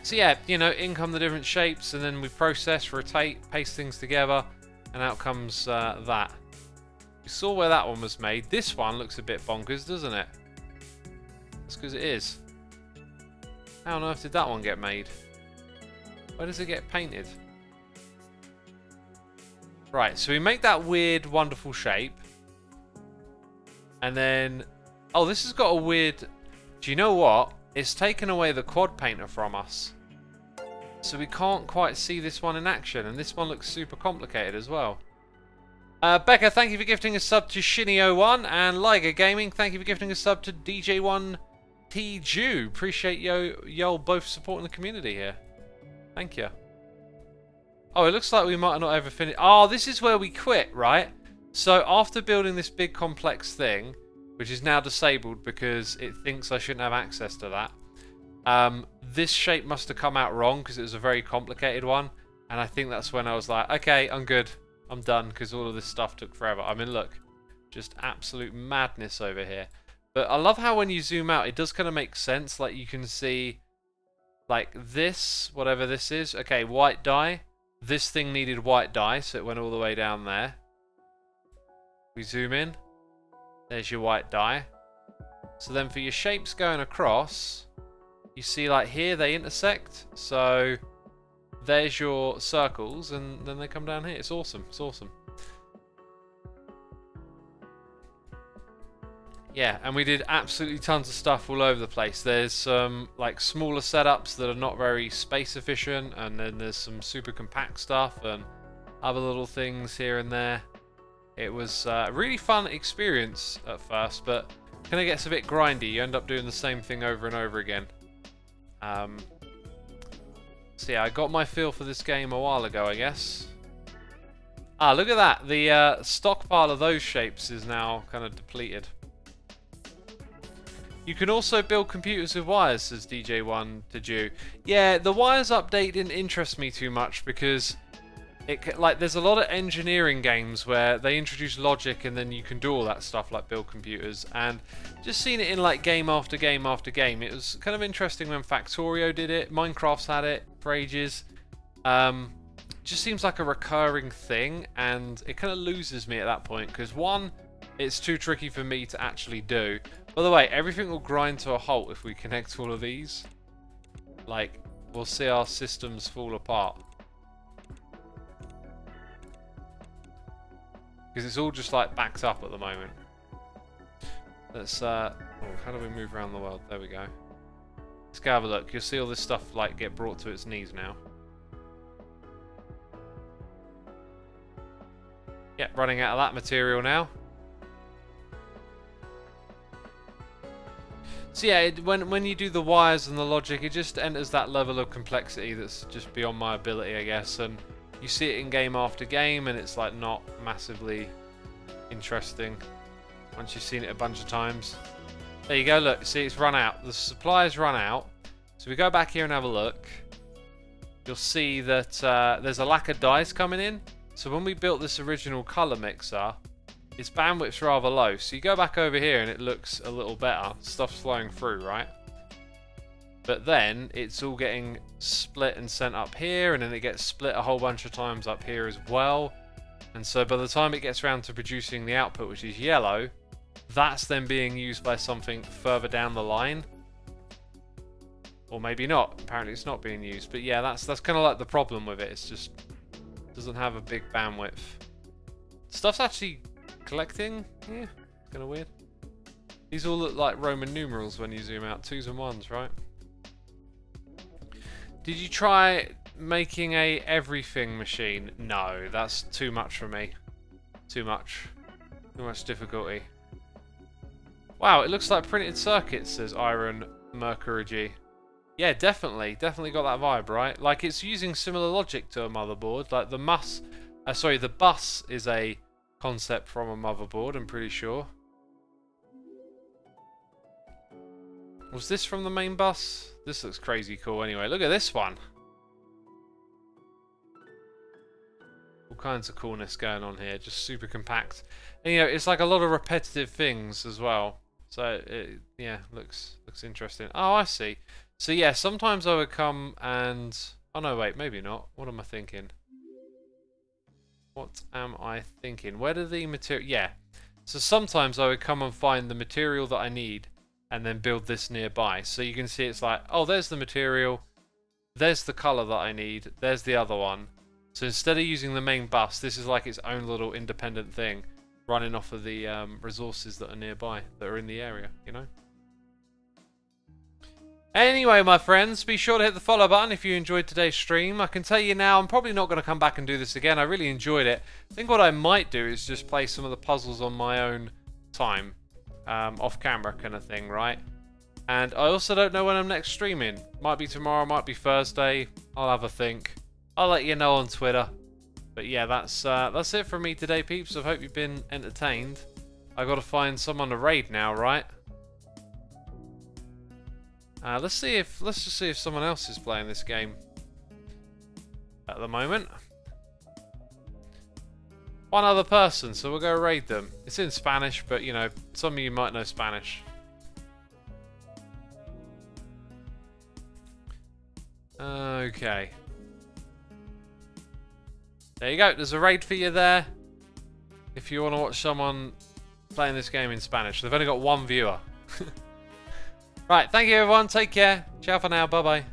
So yeah, you know, in come the different shapes, and then we process, rotate, paste things together, and out comes that. We saw where that one was made. This one looks a bit bonkers, doesn't it? That's because it is. How on earth did that one get made? Where does it get painted? Right, so we make that weird, wonderful shape. And then... oh, this has got a weird... do you know what? It's taken away the quad painter from us. So we can't quite see this one in action. And this one looks super complicated as well. Becca, thank you for gifting a sub to Shinny01. And Liger Gaming, thank you for gifting a sub to DJ1TJew. Appreciate y'all both supporting the community here. Thank you. Oh, it looks like we might not ever finish. Oh, this is where we quit, right? So after building this big complex thing, which is now disabled because it thinks I shouldn't have access to that, This shape must have come out wrong because it was a very complicated one. And I think that's when I was like, okay, I'm good. I'm done because all of this stuff took forever. I mean, look, just absolute madness over here. But I love how when you zoom out, it does kind of make sense. Like you can see, like this, whatever this is. Okay, white dye. This thing needed white dye, so it went all the way down there. We zoom in. There's your white dye. So then for your shapes going across, you see like here they intersect. So there's your circles, and then they come down here. It's awesome. It's awesome. Yeah, and we did absolutely tons of stuff all over the place. There's some like smaller setups that are not very space efficient, and then there's some super compact stuff and other little things here and there. It was a really fun experience at first, but kind of gets a bit grindy. You end up doing the same thing over and over again. So yeah, I got my feel for this game a while ago, I guess. Ah, look at that. The stockpile of those shapes is now kind of depleted. You can also build computers with wires, says DJ1 to Jew. Yeah, the wires update didn't interest me too much because there's a lot of engineering games where they introduce logic and then you can do all that stuff like build computers, and just seeing it in like game after game after game, it was kind of interesting when Factorio did it. Minecraft's had it for ages. Just seems like a recurring thing, and it kind of loses me at that point because one, it's too tricky for me to actually do. By the way, everything will grind to a halt if we connect all of these. Like, we'll see our systems fall apart. Because it's all just like backed up at the moment. Let's, how do we move around the world? There we go. Let's go have a look. You'll see all this stuff like get brought to its knees now. Yep, running out of that material now. So yeah, when you do the wires and the logic, it just enters that level of complexity that's just beyond my ability, I guess. And you see it in game after game, and it's like not massively interesting once you've seen it a bunch of times. There you go, look, see it's run out. The supply's run out. So we go back here and have a look. You'll see that there's a lack of dyes coming in. So when we built this original color mixer, its bandwidth's rather low. So you go back over here and it looks a little better. Stuff's flowing through, right? But then it's all getting split and sent up here, and then it gets split a whole bunch of times up here as well. And so by the time it gets around to producing the output, which is yellow, that's then being used by something further down the line. Or maybe not. Apparently it's not being used. But yeah, that's kind of like the problem with it. It's just doesn't have a big bandwidth. Stuff's actually collecting. Yeah, kind of weird. These all look like Roman numerals when you zoom out. 2s and 1s, right? Did you try making a everything machine? No, that's too much for me. Too much. Too much difficulty. Wow, it looks like printed circuits, says Iron Mercury. Yeah, definitely. Definitely got that vibe, right? Like, it's using similar logic to a motherboard. Like, the bus is a concept from a motherboard, I'm pretty sure. Was this from the main bus? This looks crazy cool anyway. Look at this one. All kinds of coolness going on here. Just super compact. And, you know, it's like a lot of repetitive things as well. So, yeah, looks interesting. Oh, I see. So, yeah, sometimes I would come and... Oh, no, wait, maybe not. What am I thinking? What am I thinking? Where do the material... Yeah. So, sometimes I would come and find the material that I need and then build this nearby. So, you can see it's like, oh, there's the material. There's the color that I need. There's the other one. So, instead of using the main bus, this is like its own little independent thing running off of the resources that are nearby, that are in the area, you know? Anyway, my friends, be sure to hit the follow button if you enjoyed today's stream. I can tell you now, I'm probably not going to come back and do this again. I really enjoyed it. I think what I might do is just play some of the puzzles on my own time, off camera kind of thing, right? And I also don't know when I'm next streaming. Might be tomorrow, might be Thursday. I'll have a think. I'll let you know on Twitter. But yeah, that's it from me today, peeps. I hope you've been entertained. I got to find someone to raid now, right? Let's just see if someone else is playing this game at the moment. One other person, so we'll go raid them. It's in Spanish, but you know, some of you might know Spanish. Okay. There you go. There's a raid for you there. If you want to watch someone playing this game in Spanish. They've only got one viewer. Right, thank you everyone. Take care. Ciao for now. Bye-bye.